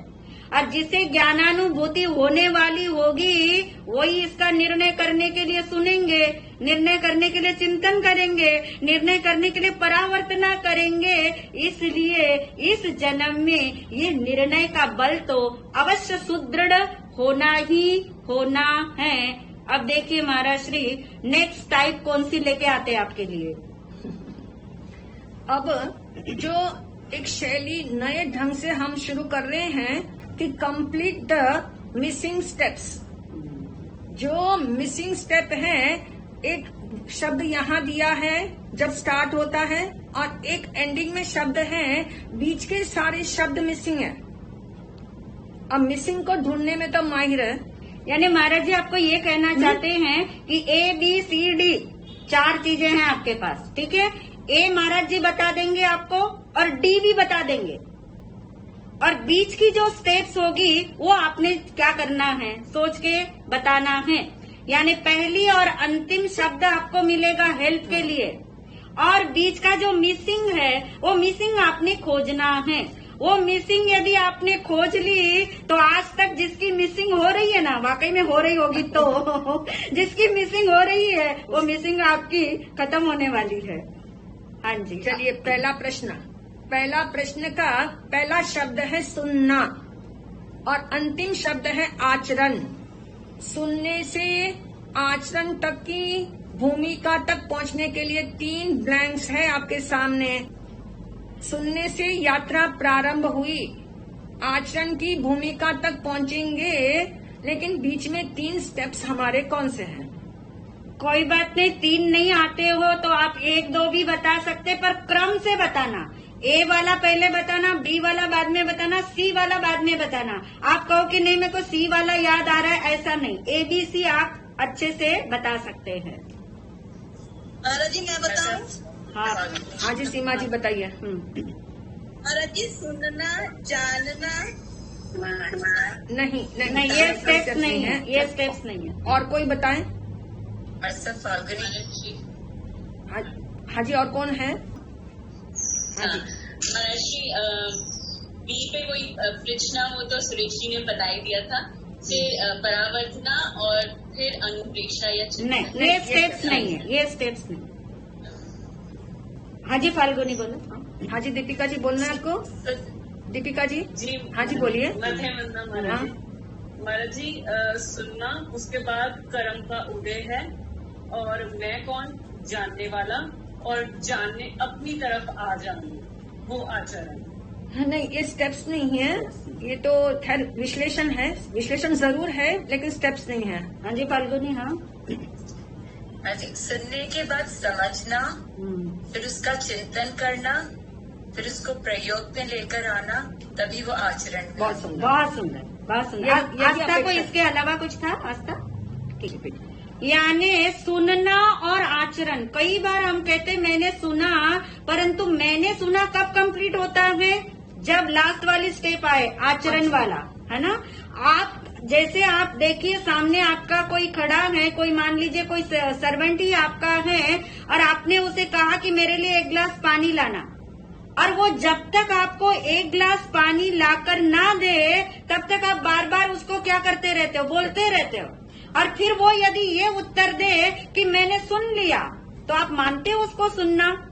[SPEAKER 1] और जिसे ज्ञानानुभूति होने वाली होगी वही इसका निर्णय करने के लिए सुनेंगे, निर्णय करने के लिए चिंतन करेंगे, निर्णय करने के लिए परावर्तना करेंगे। इसलिए इस जन्म में ये निर्णय का बल तो अवश्य सुदृढ़ होना ही होना है। अब देखिए महाराज श्री नेक्स्ट टाइप कौन सी लेके आते हैं आपके लिए।
[SPEAKER 2] अब जो एक शैली नए ढंग से हम शुरू कर रहे हैं कि कंप्लीट द मिसिंग स्टेप्स, जो मिसिंग स्टेप है, एक शब्द यहाँ दिया है जब स्टार्ट होता है और एक एंडिंग में शब्द है, बीच के सारे शब्द मिसिंग है। अब मिसिंग को ढूंढने में तो माहिर है।
[SPEAKER 1] यानी महाराज जी आपको ये कहना चाहते हैं कि ABCD 4 चीजें हैं आपके पास, ठीक है। A महाराज जी बता देंगे आपको और D भी बता देंगे, और बीच की जो स्टेप्स होगी वो आपने क्या करना है, सोच के बताना है। यानी पहली और अंतिम शब्द आपको मिलेगा हेल्प के लिए, और बीच का जो मिसिंग है वो मिसिंग आपने खोजना है। वो मिसिंग यदि आपने खोज ली तो आज तक जिसकी मिसिंग हो रही है ना, वाकई में हो रही होगी तो जिसकी मिसिंग हो रही है वो मिसिंग आपकी खत्म होने वाली है। हाँ जी,
[SPEAKER 2] चलिए पहला प्रश्न का पहला शब्द है सुनना और अंतिम शब्द है आचरण। सुनने से आचरण तक की भूमिका तक पहुंचने के लिए 3 ब्लैंक्स है आपके सामने। सुनने से यात्रा प्रारंभ हुई, आचरण की भूमिका तक पहुंचेंगे, लेकिन बीच में 3 स्टेप्स हमारे कौन से हैं?
[SPEAKER 1] कोई बात नहीं, 3 नहीं आते हो तो आप 1-2 भी बता सकते, पर क्रम से बताना। A वाला पहले बताना, B वाला बाद में बताना, C वाला बाद में बताना। आप कहो कि नहीं मेरे को C वाला याद आ रहा है, ऐसा नहीं। ABC आप अच्छे से बता सकते हैं।
[SPEAKER 3] महाराज जी मैं बताऊं?
[SPEAKER 2] हाँ जी, सीमा जी बताइए।
[SPEAKER 3] महाराज जी सुनना, जानना
[SPEAKER 2] नहीं,
[SPEAKER 1] ये स्टेप्स नहीं है, ये स्टेप्स नहीं है।
[SPEAKER 2] और कोई बताएं? हाँ जी, और कौन है?
[SPEAKER 5] महाराज जी बी पे कोई प्रश्न हो तो सुरेश जी ने बता ही दिया था, फिर परावर्तना और फिर अनुप्रेक्षा या
[SPEAKER 1] नहीं, ये स्टेप्स नहीं है, ये स्टेप्स नहीं। हाँ जी फाल्गुनी बोलो।
[SPEAKER 2] हाँ जी, दीपिका जी बोलना है आपको? दीपिका जी हाँ जी बोलिए।
[SPEAKER 11] महाराज जी सुनना, उसके बाद कर्म का उदय है, और मैं कौन, जानने वाला, और जानने अपनी तरफ आ जाना, वो आचरण।
[SPEAKER 2] नहीं, ये स्टेप्स नहीं है, ये तो खैर विश्लेषण है, विश्लेषण जरूर है लेकिन स्टेप्स नहीं है।
[SPEAKER 1] हाँ जी फाल्गुनी। हाँ,
[SPEAKER 5] सुनने के बाद समझना, फिर उसका चिंतन करना, फिर उसको प्रयोग में लेकर आना, तभी वो आचरण।
[SPEAKER 1] बहुत सुंदर, बहुत सुंदर, बहुत सुंदर। आस्था को इसके अलावा कुछ था? आस्था ठीक है। यानी सुनना और आचरण। कई बार हम कहते मैंने सुना, परंतु मैंने सुना कब कंप्लीट होता है? जब लास्ट वाली स्टेप आए, आचरण वाला, है ना। आप जैसे आप देखिए सामने आपका कोई खड़ा है, कोई मान लीजिए कोई सर्वेंट ही आपका है, और आपने उसे कहा कि मेरे लिए 1 गिलास पानी लाना, और वो जब तक आपको 1 गिलास पानी लाकर ना दे तब तक आप बार बार उसको क्या करते रहते हो, बोलते रहते हो। और फिर वो यदि ये उत्तर दे कि मैंने सुन लिया, तो आप मानते हो उसको सुनना?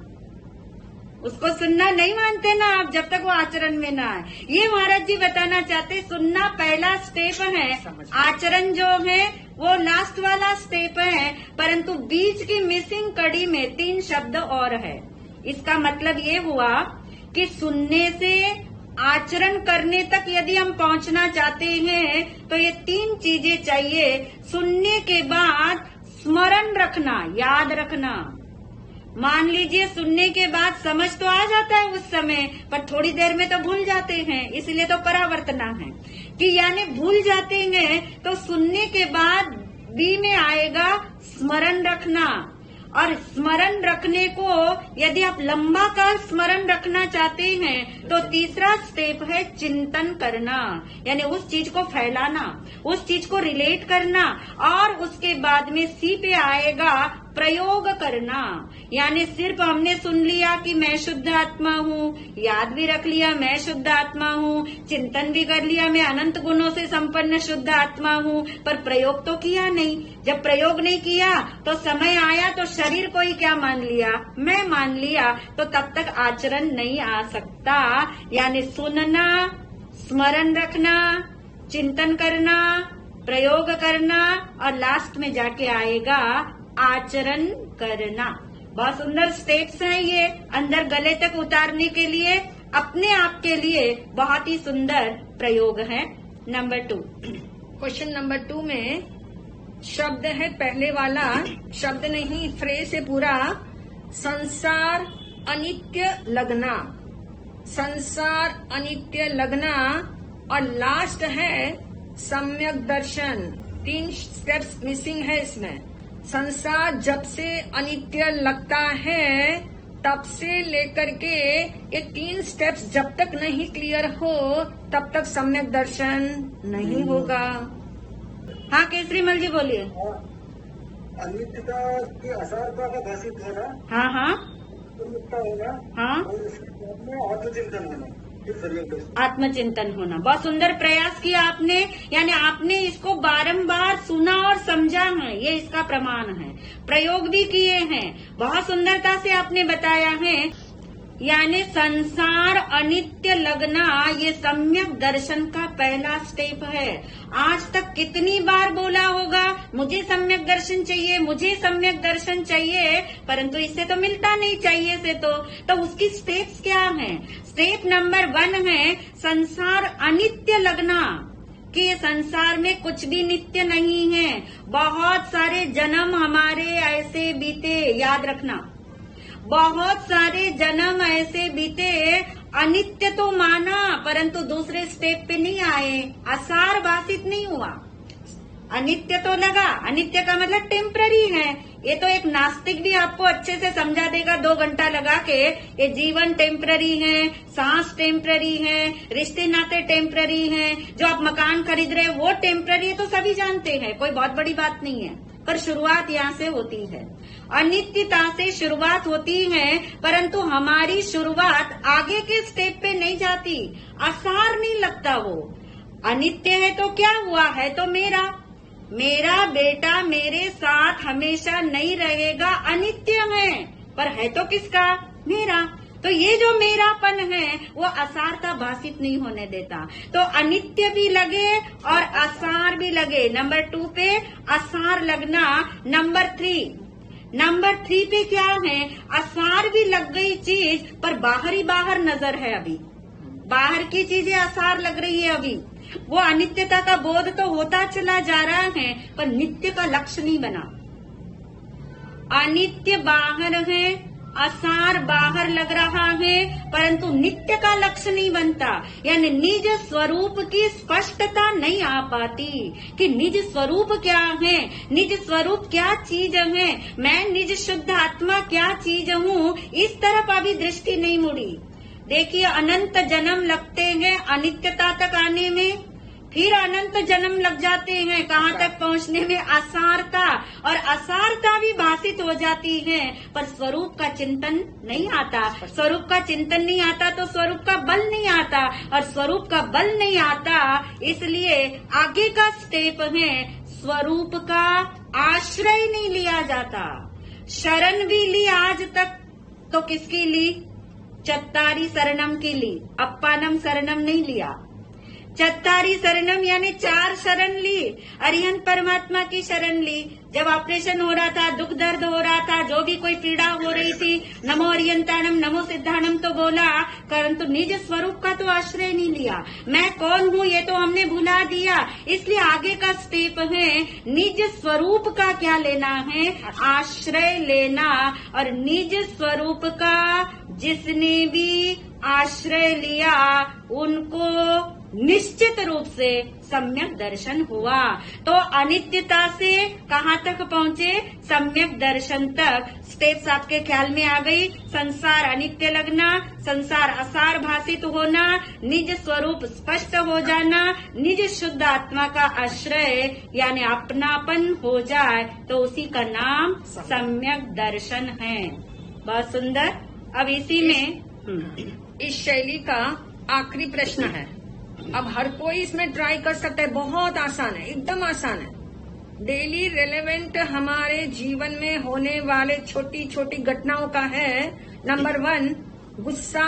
[SPEAKER 1] उसको सुनना नहीं मानते ना आप, जब तक वो आचरण में ना आए। ये महाराज जी बताना चाहते, सुनना पहला स्टेप है, आचरण जो है वो लास्ट वाला स्टेप है, परंतु बीच की मिसिंग कड़ी में 3 शब्द और है। इसका मतलब ये हुआ कि सुनने से आचरण करने तक यदि हम पहुंचना चाहते हैं तो ये 3 चीजें चाहिए। सुनने के बाद स्मरण रखना, याद रखना। मान लीजिए सुनने के बाद समझ तो आ जाता है उस समय, पर थोड़ी देर में तो भूल जाते हैं, इसलिए तो परावर्तना है कि यानी भूल जाते हैं। तो सुनने के बाद बी में आएगा स्मरण रखना, और स्मरण रखने को यदि आप लंबा का स्मरण रखना चाहते हैं तो तीसरा स्टेप है चिंतन करना, यानी उस चीज को फैलाना, उस चीज को रिलेट करना, और उसके बाद में सी पे आएगा प्रयोग करना। यानी सिर्फ हमने सुन लिया कि मैं शुद्ध आत्मा हूँ, याद भी रख लिया मैं शुद्ध आत्मा हूँ, चिंतन भी कर लिया मैं अनंत गुणों से संपन्न शुद्ध आत्मा हूँ, पर प्रयोग तो किया नहीं। जब प्रयोग नहीं किया तो समय आया तो शरीर को ही क्या मान लिया, मैं मान लिया, तो तब तक आचरण नहीं आ सकता। यानी सुनना, स्मरण रखना, चिंतन करना, प्रयोग करना, और लास्ट में जाके आएगा आचरण करना। बहुत सुंदर स्टेप्स हैं ये, अंदर गले तक उतारने के लिए, अपने आप के लिए बहुत ही सुंदर प्रयोग है। नंबर 2,
[SPEAKER 2] क्वेश्चन नंबर 2 में शब्द है, पहले वाला शब्द नहीं, फ्रेज है पूरा, संसार अनित्य लगना, संसार अनित्य लगना, और लास्ट है सम्यक दर्शन। 3 स्टेप्स मिसिंग है इसमें। संसार जब से अनित्य लगता है तब से लेकर के ये 3 स्टेप्स जब तक नहीं क्लियर हो तब तक सम्यक दर्शन नहीं होगा।
[SPEAKER 1] हाँ केसरीमल जी बोलिए।
[SPEAKER 12] अनित्यता की असारता का भाषित है ना।
[SPEAKER 1] हाँ हाँ
[SPEAKER 12] होगा।
[SPEAKER 1] हाँ,
[SPEAKER 12] और इसमें आत्मचिंतन होना,
[SPEAKER 1] आत्मचिंतन होना। बहुत सुंदर प्रयास किया आपने, यानी आपने इसको बारंबार सुना और समझा है, ये इसका प्रमाण है। प्रयोग भी किए हैं, बहुत सुंदरता से आपने बताया है। यानी संसार अनित्य लगना ये सम्यक दर्शन का पहला स्टेप है। आज तक कितनी बार बोला होगा मुझे सम्यक दर्शन चाहिए, मुझे सम्यक दर्शन चाहिए, परंतु इससे तो मिलता नहीं, चाहिए से तो उसकी स्टेप्स क्या हैं? स्टेप नंबर 1 है संसार अनित्य लगना, कि ये संसार में कुछ भी नित्य नहीं है। बहुत सारे जन्म हमारे ऐसे बीते, याद रखना, बहुत सारे जन्म ऐसे बीते, अनित्य तो माना परंतु दूसरे स्टेप पे नहीं आए, असार भाषित नहीं हुआ। अनित्य तो लगा, अनित्य का मतलब टेम्पररी है। ये तो एक नास्तिक भी आपको अच्छे से समझा देगा 2 घंटा लगा के। ये जीवन टेम्पररी है, सांस टेम्पररी है, रिश्ते नाते टेम्पररी हैं, जो आप मकान खरीद रहे हैं वो टेम्पररी है, तो सभी जानते हैं, कोई बहुत बड़ी बात नहीं है। पर शुरुआत यहाँ से होती है, अनित्यता से शुरुआत होती है, परंतु हमारी शुरुआत आगे के स्टेप पे नहीं जाती, आसार नहीं लगता। वो अनित्य है तो क्या हुआ, है तो मेरा बेटा मेरे साथ हमेशा नहीं रहेगा, अनित्य है, पर है तो किसका, मेरा। तो ये जो मेरापन है वो असारता भाषित नहीं होने देता। तो अनित्य भी लगे और असार भी लगे। नंबर 2 पे असार लगना। नंबर 3 पे क्या है, असार भी लग गई चीज पर बाहर ही बाहर नजर है, अभी बाहर की चीजें असार लग रही है। अभी वो अनित्यता का बोध तो होता चला जा रहा है पर नित्य का लक्ष्य नहीं बना। अनित्य बाहर है, असार बाहर लग रहा है, परंतु नित्य का लक्ष्य नहीं बनता। यानी निज स्वरूप की स्पष्टता नहीं आ पाती कि निज स्वरूप क्या है, निज स्वरूप क्या चीज है, मैं निज शुद्ध आत्मा क्या चीज हूँ, इस तरफ अभी दृष्टि नहीं मुड़ी। देखिए अनंत जन्म लगते हैं अनित्यता तक आने में, फिर अनंत जन्म लग जाते हैं कहाँ तक पहुँचने में, असारता, और असारता भी भाषित हो जाती है, पर स्वरूप का चिंतन नहीं आता। स्वरूप का चिंतन नहीं आता तो स्वरूप का बल नहीं आता, और स्वरूप का बल नहीं आता, इसलिए आगे का स्टेप है स्वरूप का आश्रय नहीं लिया जाता। शरण भी ली आज तक तो किसकी ली, चत्तारी शरणम की ली, अप्पानम शरणम नहीं लिया। चत्तारी शरणम यानी 4 शरण ली। अरिहंत परमात्मा की शरण ली, जब ऑपरेशन हो रहा था, दुख दर्द हो रहा था, जो भी कोई पीड़ा हो रही थी, नमो अरिहंताणम नमो सिद्धाणम तो बोला, परंतु निज स्वरूप का तो आश्रय नहीं लिया। मैं कौन हूँ ये तो हमने भुला दिया। इसलिए आगे का स्टेप है निज स्वरूप का क्या लेना है, आश्रय लेना। और निज स्वरूप का जिसने भी आश्रय लिया उनको निश्चित रूप से सम्यक दर्शन हुआ। तो अनित्यता से कहाँ तक पहुँचे, सम्यक दर्शन तक। स्टेप्स आपके ख्याल में आ गई। संसार अनित्य लगना, संसार असार भाषित होना, निज स्वरूप स्पष्ट हो जाना, निज शुद्ध आत्मा का आश्रय यानी अपनापन हो जाए तो उसी का नाम सम्यक दर्शन है। बहुत सुंदर। अब इसी में
[SPEAKER 2] इस शैली का आखिरी प्रश्न है। अब हर कोई इसमें ट्राई कर सकता है, बहुत आसान है, एकदम आसान है। डेली रेलेवेंट हमारे जीवन में होने वाले छोटी छोटी घटनाओं का है। नंबर 1, गुस्सा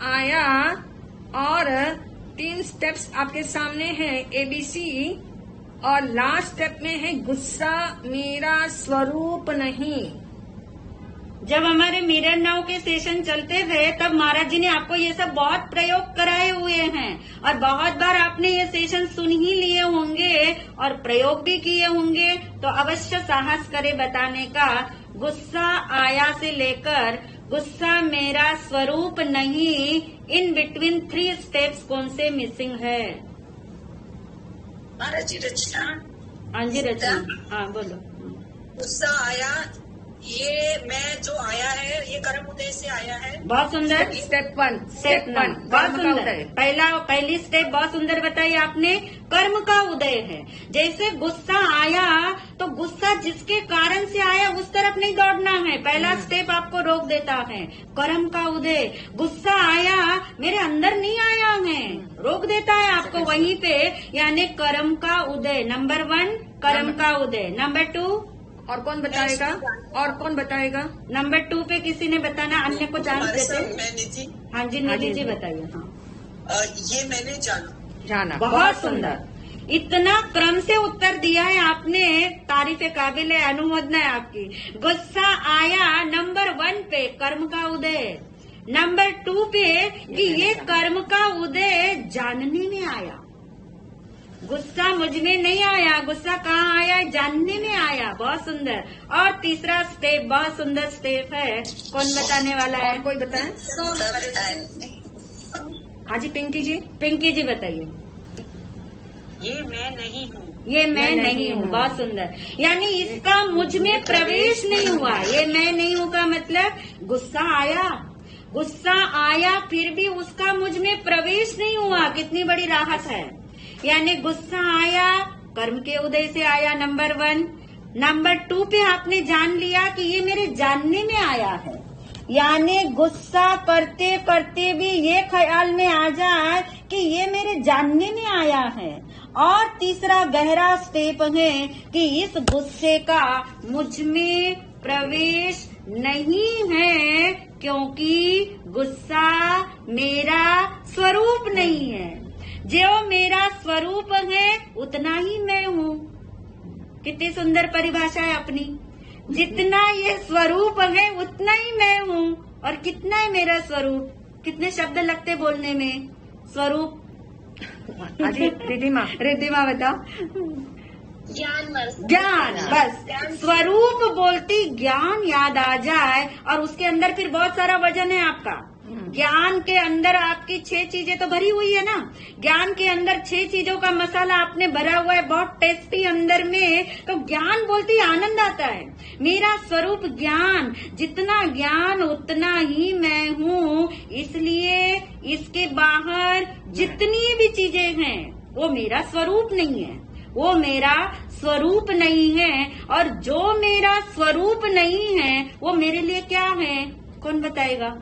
[SPEAKER 2] आया और 3 स्टेप्स आपके सामने हैं, ABC, और लास्ट स्टेप में है गुस्सा मेरा स्वरूप नहीं।
[SPEAKER 1] जब हमारे मिरर नाउ के सेशन चलते थे तब महाराज जी ने आपको ये सब बहुत प्रयोग कराए हुए हैं और बहुत बार आपने ये सेशन सुन ही लिए होंगे और प्रयोग भी किए होंगे। तो अवश्य साहस करे बताने का, गुस्सा आया से लेकर गुस्सा मेरा स्वरूप नहीं, इन बिटवीन 3 स्टेप्स कौन से मिसिंग है?
[SPEAKER 9] महाराज जी रचना।
[SPEAKER 1] हाँ जी रचना, हाँ बोलो।
[SPEAKER 9] गुस्सा आया, ये मैं जो आया है ये कर्म उदय से आया है।
[SPEAKER 1] बहुत सुंदर।
[SPEAKER 2] स्टेप 1
[SPEAKER 1] बहुत सुंदर। पहली स्टेप बहुत सुंदर बताई आपने, कर्म का उदय है। जैसे गुस्सा आया तो गुस्सा जिसके कारण से आया उस तरफ नहीं दौड़ना है, पहला स्टेप आपको रोक देता है। कर्म का उदय, गुस्सा आया मेरे अंदर नहीं आया है, रोक देता है आपको वहीं पे, यानी कर्म का उदय। नंबर 1 कर्म का उदय। नंबर 2
[SPEAKER 2] और कौन बताएगा?
[SPEAKER 1] नंबर 2 पे किसी ने बताना, अन्य को चांस देते।
[SPEAKER 9] मैं निधि।
[SPEAKER 1] हाँ जी निधि जी बताइए। हाँ
[SPEAKER 9] ये मैंने जाना।
[SPEAKER 1] बहुत सुंदर। इतना क्रम से उत्तर दिया है आपने, तारीफ काबिल है, अनुमोदना है आपकी। गुस्सा आया नंबर 1 पे कर्म का उदय, नंबर 2 पे कि ये कर्म का उदय जानने में आया। गुस्सा मुझ में नहीं आया, गुस्सा कहाँ आया? जानने में आया। बहुत सुंदर। और तीसरा स्टेप बहुत सुंदर स्टेप है, कौन बताने वाला है?
[SPEAKER 2] कोई बताए? हाँ जी पिंकी जी बताइए।
[SPEAKER 9] ये मैं नहीं हूँ।
[SPEAKER 1] ये मैं नहीं हूँ। बहुत सुंदर। यानी इसका मुझ में प्रवेश नहीं हुआ। ये मैं नहीं हूँ का मतलब गुस्सा आया फिर भी उसका मुझ में प्रवेश नहीं हुआ। कितनी बड़ी राहत है। यानी गुस्सा आया कर्म के उदय से आया, नंबर 1। नंबर 2 पे आपने जान लिया कि ये मेरे जानने में आया है। यानी गुस्सा करते करते भी ये ख्याल में आ जाए कि ये मेरे जानने में आया है। और तीसरा गहरा स्टेप है कि इस गुस्से का मुझ में प्रवेश नहीं है, क्योंकि गुस्सा मेरा स्वरूप नहीं है। जो मेरा स्वरूप है उतना ही मैं हूँ। कितनी सुंदर परिभाषा है अपनी। जितना ये स्वरूप है उतना ही मैं हूँ। और कितना है मेरा स्वरूप? कितने शब्द लगते बोलने में? स्वरूप। रिद्धिमा बताओ। ज्ञान। बस स्वरूप बोलती ज्ञान याद आ जाए और उसके अंदर फिर बहुत सारा वजन है आपका। ज्ञान के अंदर आपकी 6 चीजें तो भरी हुई है ना। ज्ञान के अंदर 6 चीजों का मसाला आपने भरा हुआ है, बहुत टेस्टी अंदर में। तो ज्ञान बोलती आनंद आता है। मेरा स्वरूप ज्ञान, जितना ज्ञान उतना ही मैं हूँ। इसलिए इसके बाहर जितनी भी चीजें हैं वो मेरा स्वरूप नहीं है, वो मेरा स्वरूप नहीं है। और जो मेरा स्वरूप नहीं है वो मेरे लिए क्या है? कौन बताएगा?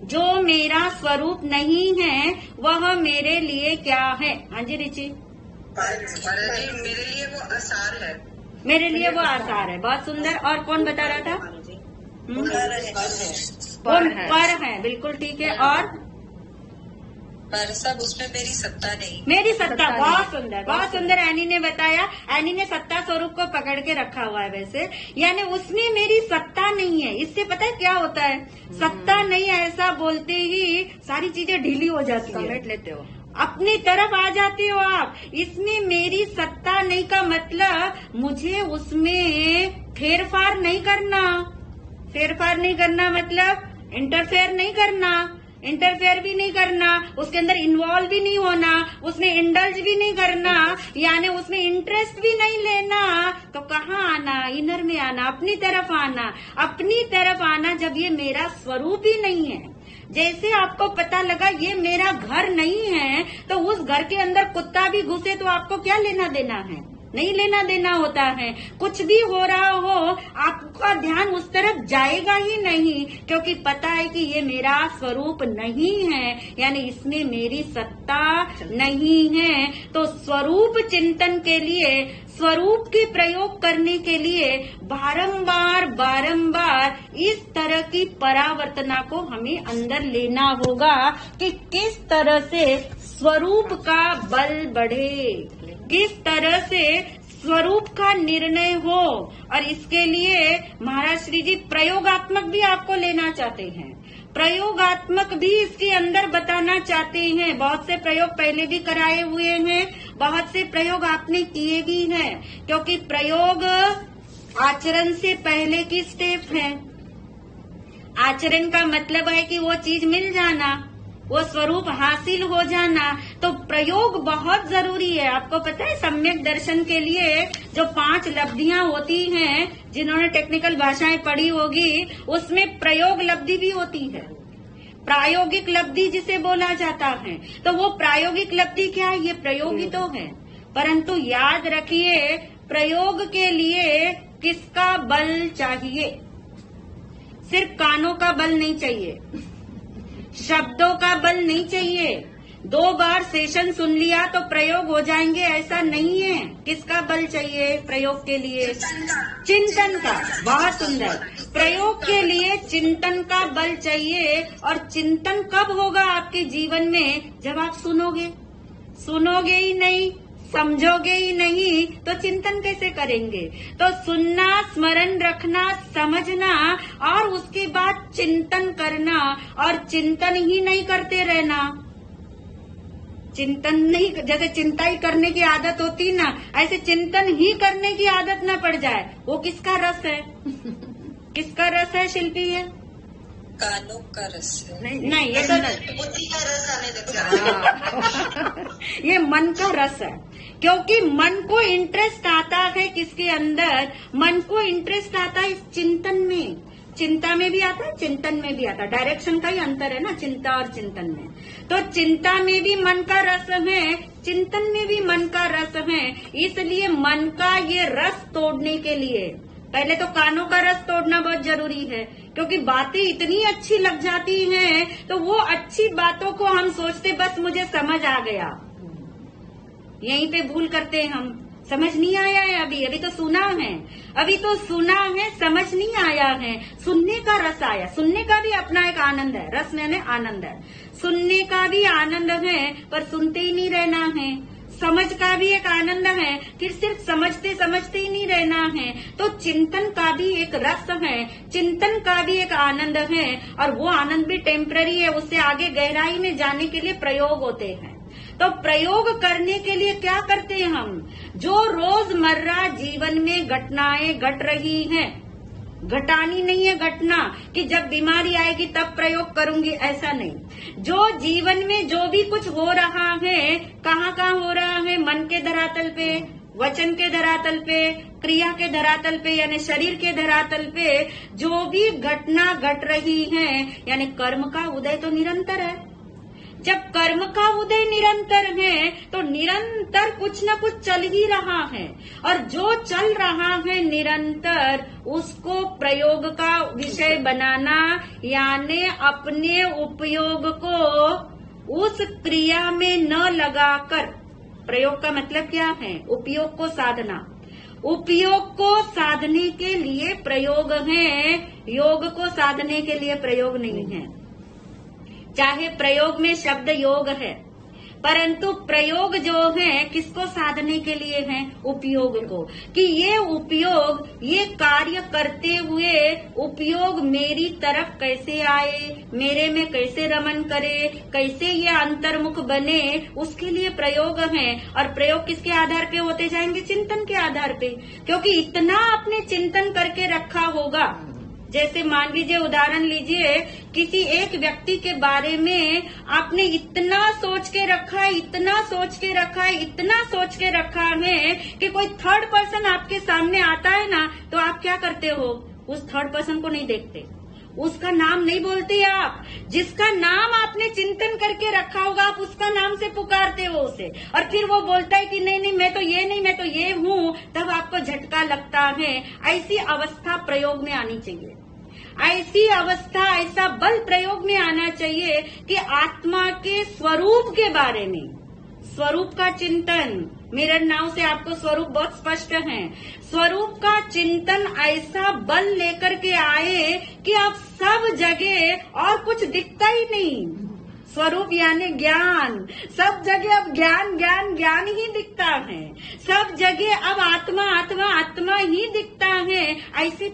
[SPEAKER 1] जो मेरा स्वरूप नहीं है वह मेरे लिए क्या है? हाँ जी रिची।
[SPEAKER 9] मेरे लिए वो आसार है।
[SPEAKER 1] मेरे लिए वो आसार है। बहुत सुंदर। और कौन बता रहा था? पर है। बिल्कुल ठीक है। और
[SPEAKER 9] पर सब उसमें मेरी सत्ता नहीं।
[SPEAKER 1] मेरी सत्ता। बहुत सुंदर, बहुत सुंदर। एनी ने बताया। एनी ने सत्ता स्वरूप को पकड़ के रखा हुआ है वैसे, यानी उसमें मेरी सत्ता नहीं है। इससे पता है क्या होता है? सत्ता नहीं है ऐसा बोलते ही सारी चीजें ढीली हो जाती है,
[SPEAKER 2] समेट लेते हो,
[SPEAKER 1] अपनी तरफ आ जाते हो आप। इसमें मेरी सत्ता नहीं का मतलब मुझे उसमें फेरफार नहीं करना। फेरफार नहीं करना मतलब इंटरफेयर नहीं करना, इंटरफेयर भी नहीं करना, उसके अंदर इन्वॉल्व भी नहीं होना, उसमें इंडल्ज भी नहीं करना, यानी उसमें इंटरेस्ट भी नहीं लेना। तो कहाँ आना? इनर में आना, अपनी तरफ आना। अपनी तरफ आना जब ये मेरा स्वरूप ही नहीं है। जैसे आपको पता लगा ये मेरा घर नहीं है, तो उस घर के अंदर कुत्ता भी घुसे तो आपको क्या लेना देना है? नहीं लेना देना होता है। कुछ भी हो रहा हो आपका ध्यान उस तरफ जाएगा ही नहीं, क्योंकि पता है कि ये मेरा स्वरूप नहीं है, यानी इसमें मेरी सत्ता नहीं है। तो स्वरूप चिंतन के लिए, स्वरूप के प्रयोग करने के लिए बारंबार बारंबार इस तरह की परावर्तना को हमें अंदर लेना होगा कि किस तरह से स्वरूप का बल बढ़े, किस तरह से स्वरूप का निर्णय हो। और इसके लिए महाराज श्री जी प्रयोगात्मक भी आपको लेना चाहते हैं, प्रयोगात्मक भी इसके अंदर बताना चाहते हैं। बहुत से प्रयोग पहले भी कराए हुए हैं, बहुत से प्रयोग आपने किए भी हैं, क्योंकि प्रयोग आचरण से पहले की स्टेप है। आचरण का मतलब है कि वो चीज मिल जाना, वो स्वरूप हासिल हो जाना। तो प्रयोग बहुत जरूरी है। आपको पता है सम्यक दर्शन के लिए जो 5 लब्धियां होती हैं, जिन्होंने टेक्निकल भाषाएं पढ़ी होगी, उसमें प्रयोग लब्धि भी होती है, प्रायोगिक लब्धि जिसे बोला जाता है। तो वो प्रायोगिक लब्धि क्या है? ये प्रयोग ही तो है। परंतु याद रखिए, प्रयोग के लिए किसका बल चाहिए? सिर्फ कानों का बल नहीं चाहिए, शब्दों का बल नहीं चाहिए। 2 बार सेशन सुन लिया तो प्रयोग हो जाएंगे, ऐसा नहीं है। किसका बल चाहिए प्रयोग के लिए? चिंतन का। बहुत सुंदर। प्रयोग के लिए चिंतन का बल चाहिए। और चिंतन कब होगा आपके जीवन में? जब आप सुनोगे ही नहीं, समझोगे ही नहीं, तो चिंतन कैसे करेंगे? तो सुनना, स्मरण रखना, समझना और उसके बाद चिंतन करना। और चिंतन ही नहीं करते रहना, चिंतन नहीं, जैसे चिंता ही करने की आदत होती ना, ऐसे चिंतन ही करने की आदत ना पड़ जाए। वो किसका रस है? किसका रस है शिल्पी? है
[SPEAKER 9] कानों का रस है।
[SPEAKER 1] नहीं, ये तो
[SPEAKER 9] बुद्धि का रस आने लग जाता है।
[SPEAKER 1] ये मन का रस है, क्योंकि मन को इंटरेस्ट आता है किसके अंदर? मन को इंटरेस्ट आता है चिंतन में। चिंता में भी आता है, चिंतन में भी आता है। डायरेक्शन का ही अंतर है ना चिंता और चिंतन में। तो चिंता में भी मन का रस है, चिंतन में भी मन का रस है। इसलिए मन का ये रस तोड़ने के लिए पहले तो कानों का रस तोड़ना बहुत जरूरी है, क्योंकि बातें इतनी अच्छी लग जाती हैं, तो वो अच्छी बातों को हम सोचते बस मुझे समझ आ गया, यहीं पे भूल करते हैं हम। समझ नहीं आया है अभी तो सुना है, समझ नहीं आया है। सुनने का रस आया, सुनने का भी अपना एक आनंद है, रस मैंने आनंद है। सुनने का भी आनंद है, पर सुनते ही नहीं रहना है। समझ का भी एक आनंद है, फिर सिर्फ समझते समझते ही नहीं रहना है। तो चिंतन का भी एक रस है, चिंतन का भी एक आनंद है, और वो आनंद भी टेम्पररी है। उससे आगे गहराई में जाने के लिए प्रयोग होते हैं। तो प्रयोग करने के लिए क्या करते हैं हम? जो रोजमर्रा जीवन में घटनाएं घट रही हैं, घटानी नहीं है घटना कि जब बीमारी आएगी तब प्रयोग करूंगी, ऐसा नहीं। जो जीवन में जो भी कुछ हो रहा है, कहाँ कहाँ हो रहा है? मन के धरातल पे, वचन के धरातल पे, क्रिया के धरातल पे, यानी शरीर के धरातल पे जो भी घटना घट रही है, यानी कर्म का उदय तो निरंतर है। जब कर्म का उदय निरंतर है, तो निरंतर कुछ न कुछ चल ही रहा है, और जो चल रहा है निरंतर, उसको प्रयोग का विषय बनाना, यानी अपने उपयोग को उस क्रिया में न लगाकर, प्रयोग का मतलब क्या है? उपयोग को साधना। उपयोग को साधने के लिए प्रयोग है, योग को साधने के लिए प्रयोग नहीं है। चाहे प्रयोग में शब्द योग है, परंतु प्रयोग जो है किसको साधने के लिए है? उपयोग को। कि ये उपयोग, ये कार्य करते हुए उपयोग मेरी तरफ कैसे आए, मेरे में कैसे रमन करे, कैसे ये अंतर्मुख बने, उसके लिए प्रयोग है। और प्रयोग किसके आधार पे होते जाएंगे? चिंतन के आधार पे। क्योंकि इतना आपने चिंतन करके रखा होगा, जैसे मान लीजिए, उदाहरण लीजिए, किसी एक व्यक्ति के बारे में आपने इतना सोच के रखा है, इतना सोच के रखा है, इतना सोच के रखा है कि कोई थर्ड पर्सन आपके सामने आता है ना, तो आप क्या करते हो? उस थर्ड पर्सन को नहीं देखते, उसका नाम नहीं बोलते आप। जिसका नाम आपने चिंतन करके रखा होगा, आप उसका नाम से पुकारते हो उसे, और फिर वो बोलता है कि नहीं नहीं मैं तो ये नहीं, मैं तो ये हूँ, तब आपको झटका लगता है। ऐसी अवस्था प्रयोग में आनी चाहिए। ऐसी अवस्था, ऐसा बल प्रयोग में आना चाहिए कि आत्मा के स्वरूप के बारे में, स्वरूप का चिंतन, मिरर नाव से आपको स्वरूप बहुत स्पष्ट है। स्वरूप का चिंतन ऐसा बल लेकर के आए कि आप सब जगह और कुछ दिखता ही नहीं, स्वरूप यानी ज्ञान। सब जगह अब ज्ञान ज्ञान ज्ञान ही दिखता है, सब जगह अब आत्मा आत्मा आत्मा ही दिखता है। ऐसे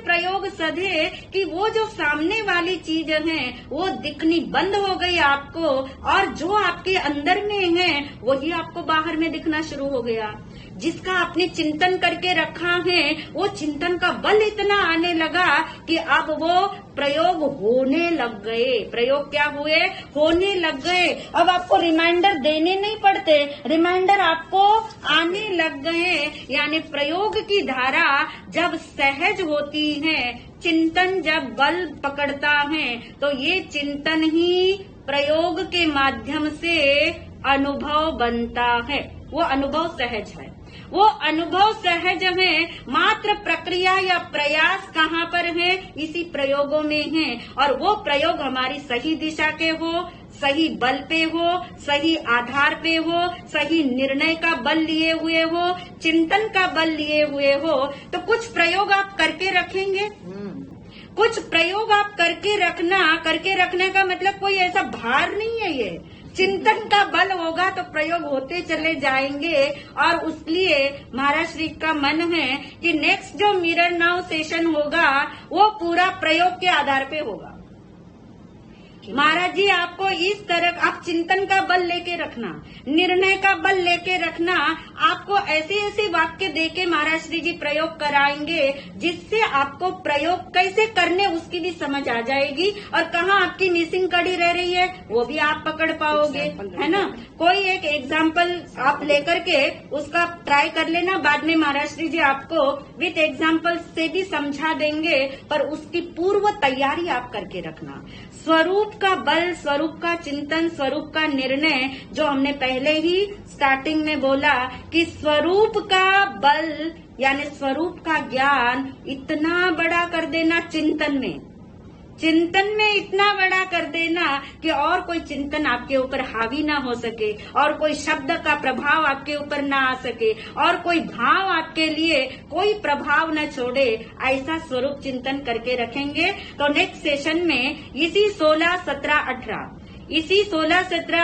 [SPEAKER 1] प्रयोग सधे कि वो जो सामने वाली चीज है वो दिखनी बंद हो गई आपको, और जो आपके अंदर में है वही आपको बाहर में दिखना शुरू हो गया। जिसका आपने चिंतन करके रखा है वो चिंतन का बल इतना आने लगा कि अब वो प्रयोग होने लग गए। प्रयोग क्या हुए? होने लग गए। अब आपको रिमाइंडर देने नहीं पड़ते, रिमाइंडर आपको आने लग गए। यानी प्रयोग की धारा जब सहज होती है, चिंतन जब बल पकड़ता है, तो ये चिंतन ही प्रयोग के माध्यम से अनुभव बनता है। वो अनुभव सहज है, वो अनुभव सहज है। मात्र प्रक्रिया या प्रयास कहाँ पर है? इसी प्रयोगों में है। और वो प्रयोग हमारी सही दिशा के हो, सही बल पे हो, सही आधार पे हो, सही निर्णय का बल लिए हुए हो, चिंतन का बल लिए हुए हो, तो कुछ प्रयोग आप करके रखेंगे। कुछ प्रयोग आप करके रखने का मतलब कोई ऐसा भार नहीं है। ये चिंतन का बल होगा तो प्रयोग होते चले जाएंगे। और उसलिए महाराज श्री का मन है कि नेक्स्ट जो मिरर नाउ सेशन होगा वो पूरा प्रयोग के आधार पे होगा। महाराज जी आपको इस तरह आप चिंतन का बल लेके रखना, निर्णय का बल लेके रखना। आपको ऐसे ऐसे वाक्य देके महाराज श्री जी प्रयोग कराएंगे जिससे आपको प्रयोग कैसे करने उसकी भी समझ आ जाएगी, और कहाँ आपकी मिसिंग कड़ी रह रही है वो भी आप पकड़ पाओगे, है ना। कोई एक एग्जाम्पल आप लेकर के उसका ट्राई कर लेना, बाद में महाराज श्री जी आपको विथ एग्जाम्पल से भी समझा देंगे, पर उसकी पूर्व तैयारी आप करके रखना। स्वरूप का बल, स्वरूप का चिंतन, स्वरूप का निर्णय, जो हमने पहले ही स्टार्टिंग में बोला कि स्वरूप का बल यानी स्वरूप का ज्ञान इतना बड़ा कर देना चिंतन में इतना बड़ा कर देना कि और कोई चिंतन आपके ऊपर हावी ना हो सके, और कोई शब्द का प्रभाव आपके ऊपर ना आ सके, और कोई भाव आपके लिए कोई प्रभाव न छोड़े। ऐसा स्वरूप चिंतन करके रखेंगे तो नेक्स्ट सेशन में इसी 16, 17,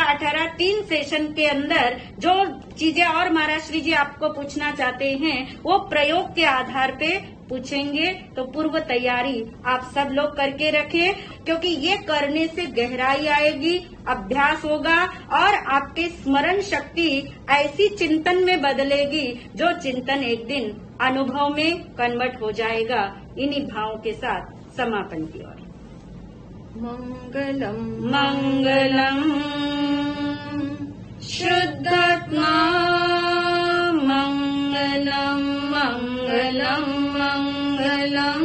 [SPEAKER 1] 18 3 सेशन के अंदर जो चीजें और महाराज श्री जी आपको पूछना चाहते हैं वो प्रयोग के आधार पे पूछेंगे। तो पूर्व तैयारी आप सब लोग करके रखें, क्योंकि ये करने से गहराई आएगी, अभ्यास होगा, और आपके स्मरण शक्ति ऐसी चिंतन में बदलेगी जो चिंतन एक दिन अनुभव में कन्वर्ट हो जाएगा। इन्हीं भावों के साथ समापन की ओर।
[SPEAKER 2] मंगलम
[SPEAKER 1] मंगलम शुद्धात्मा मंगलम मंगलम मंगलम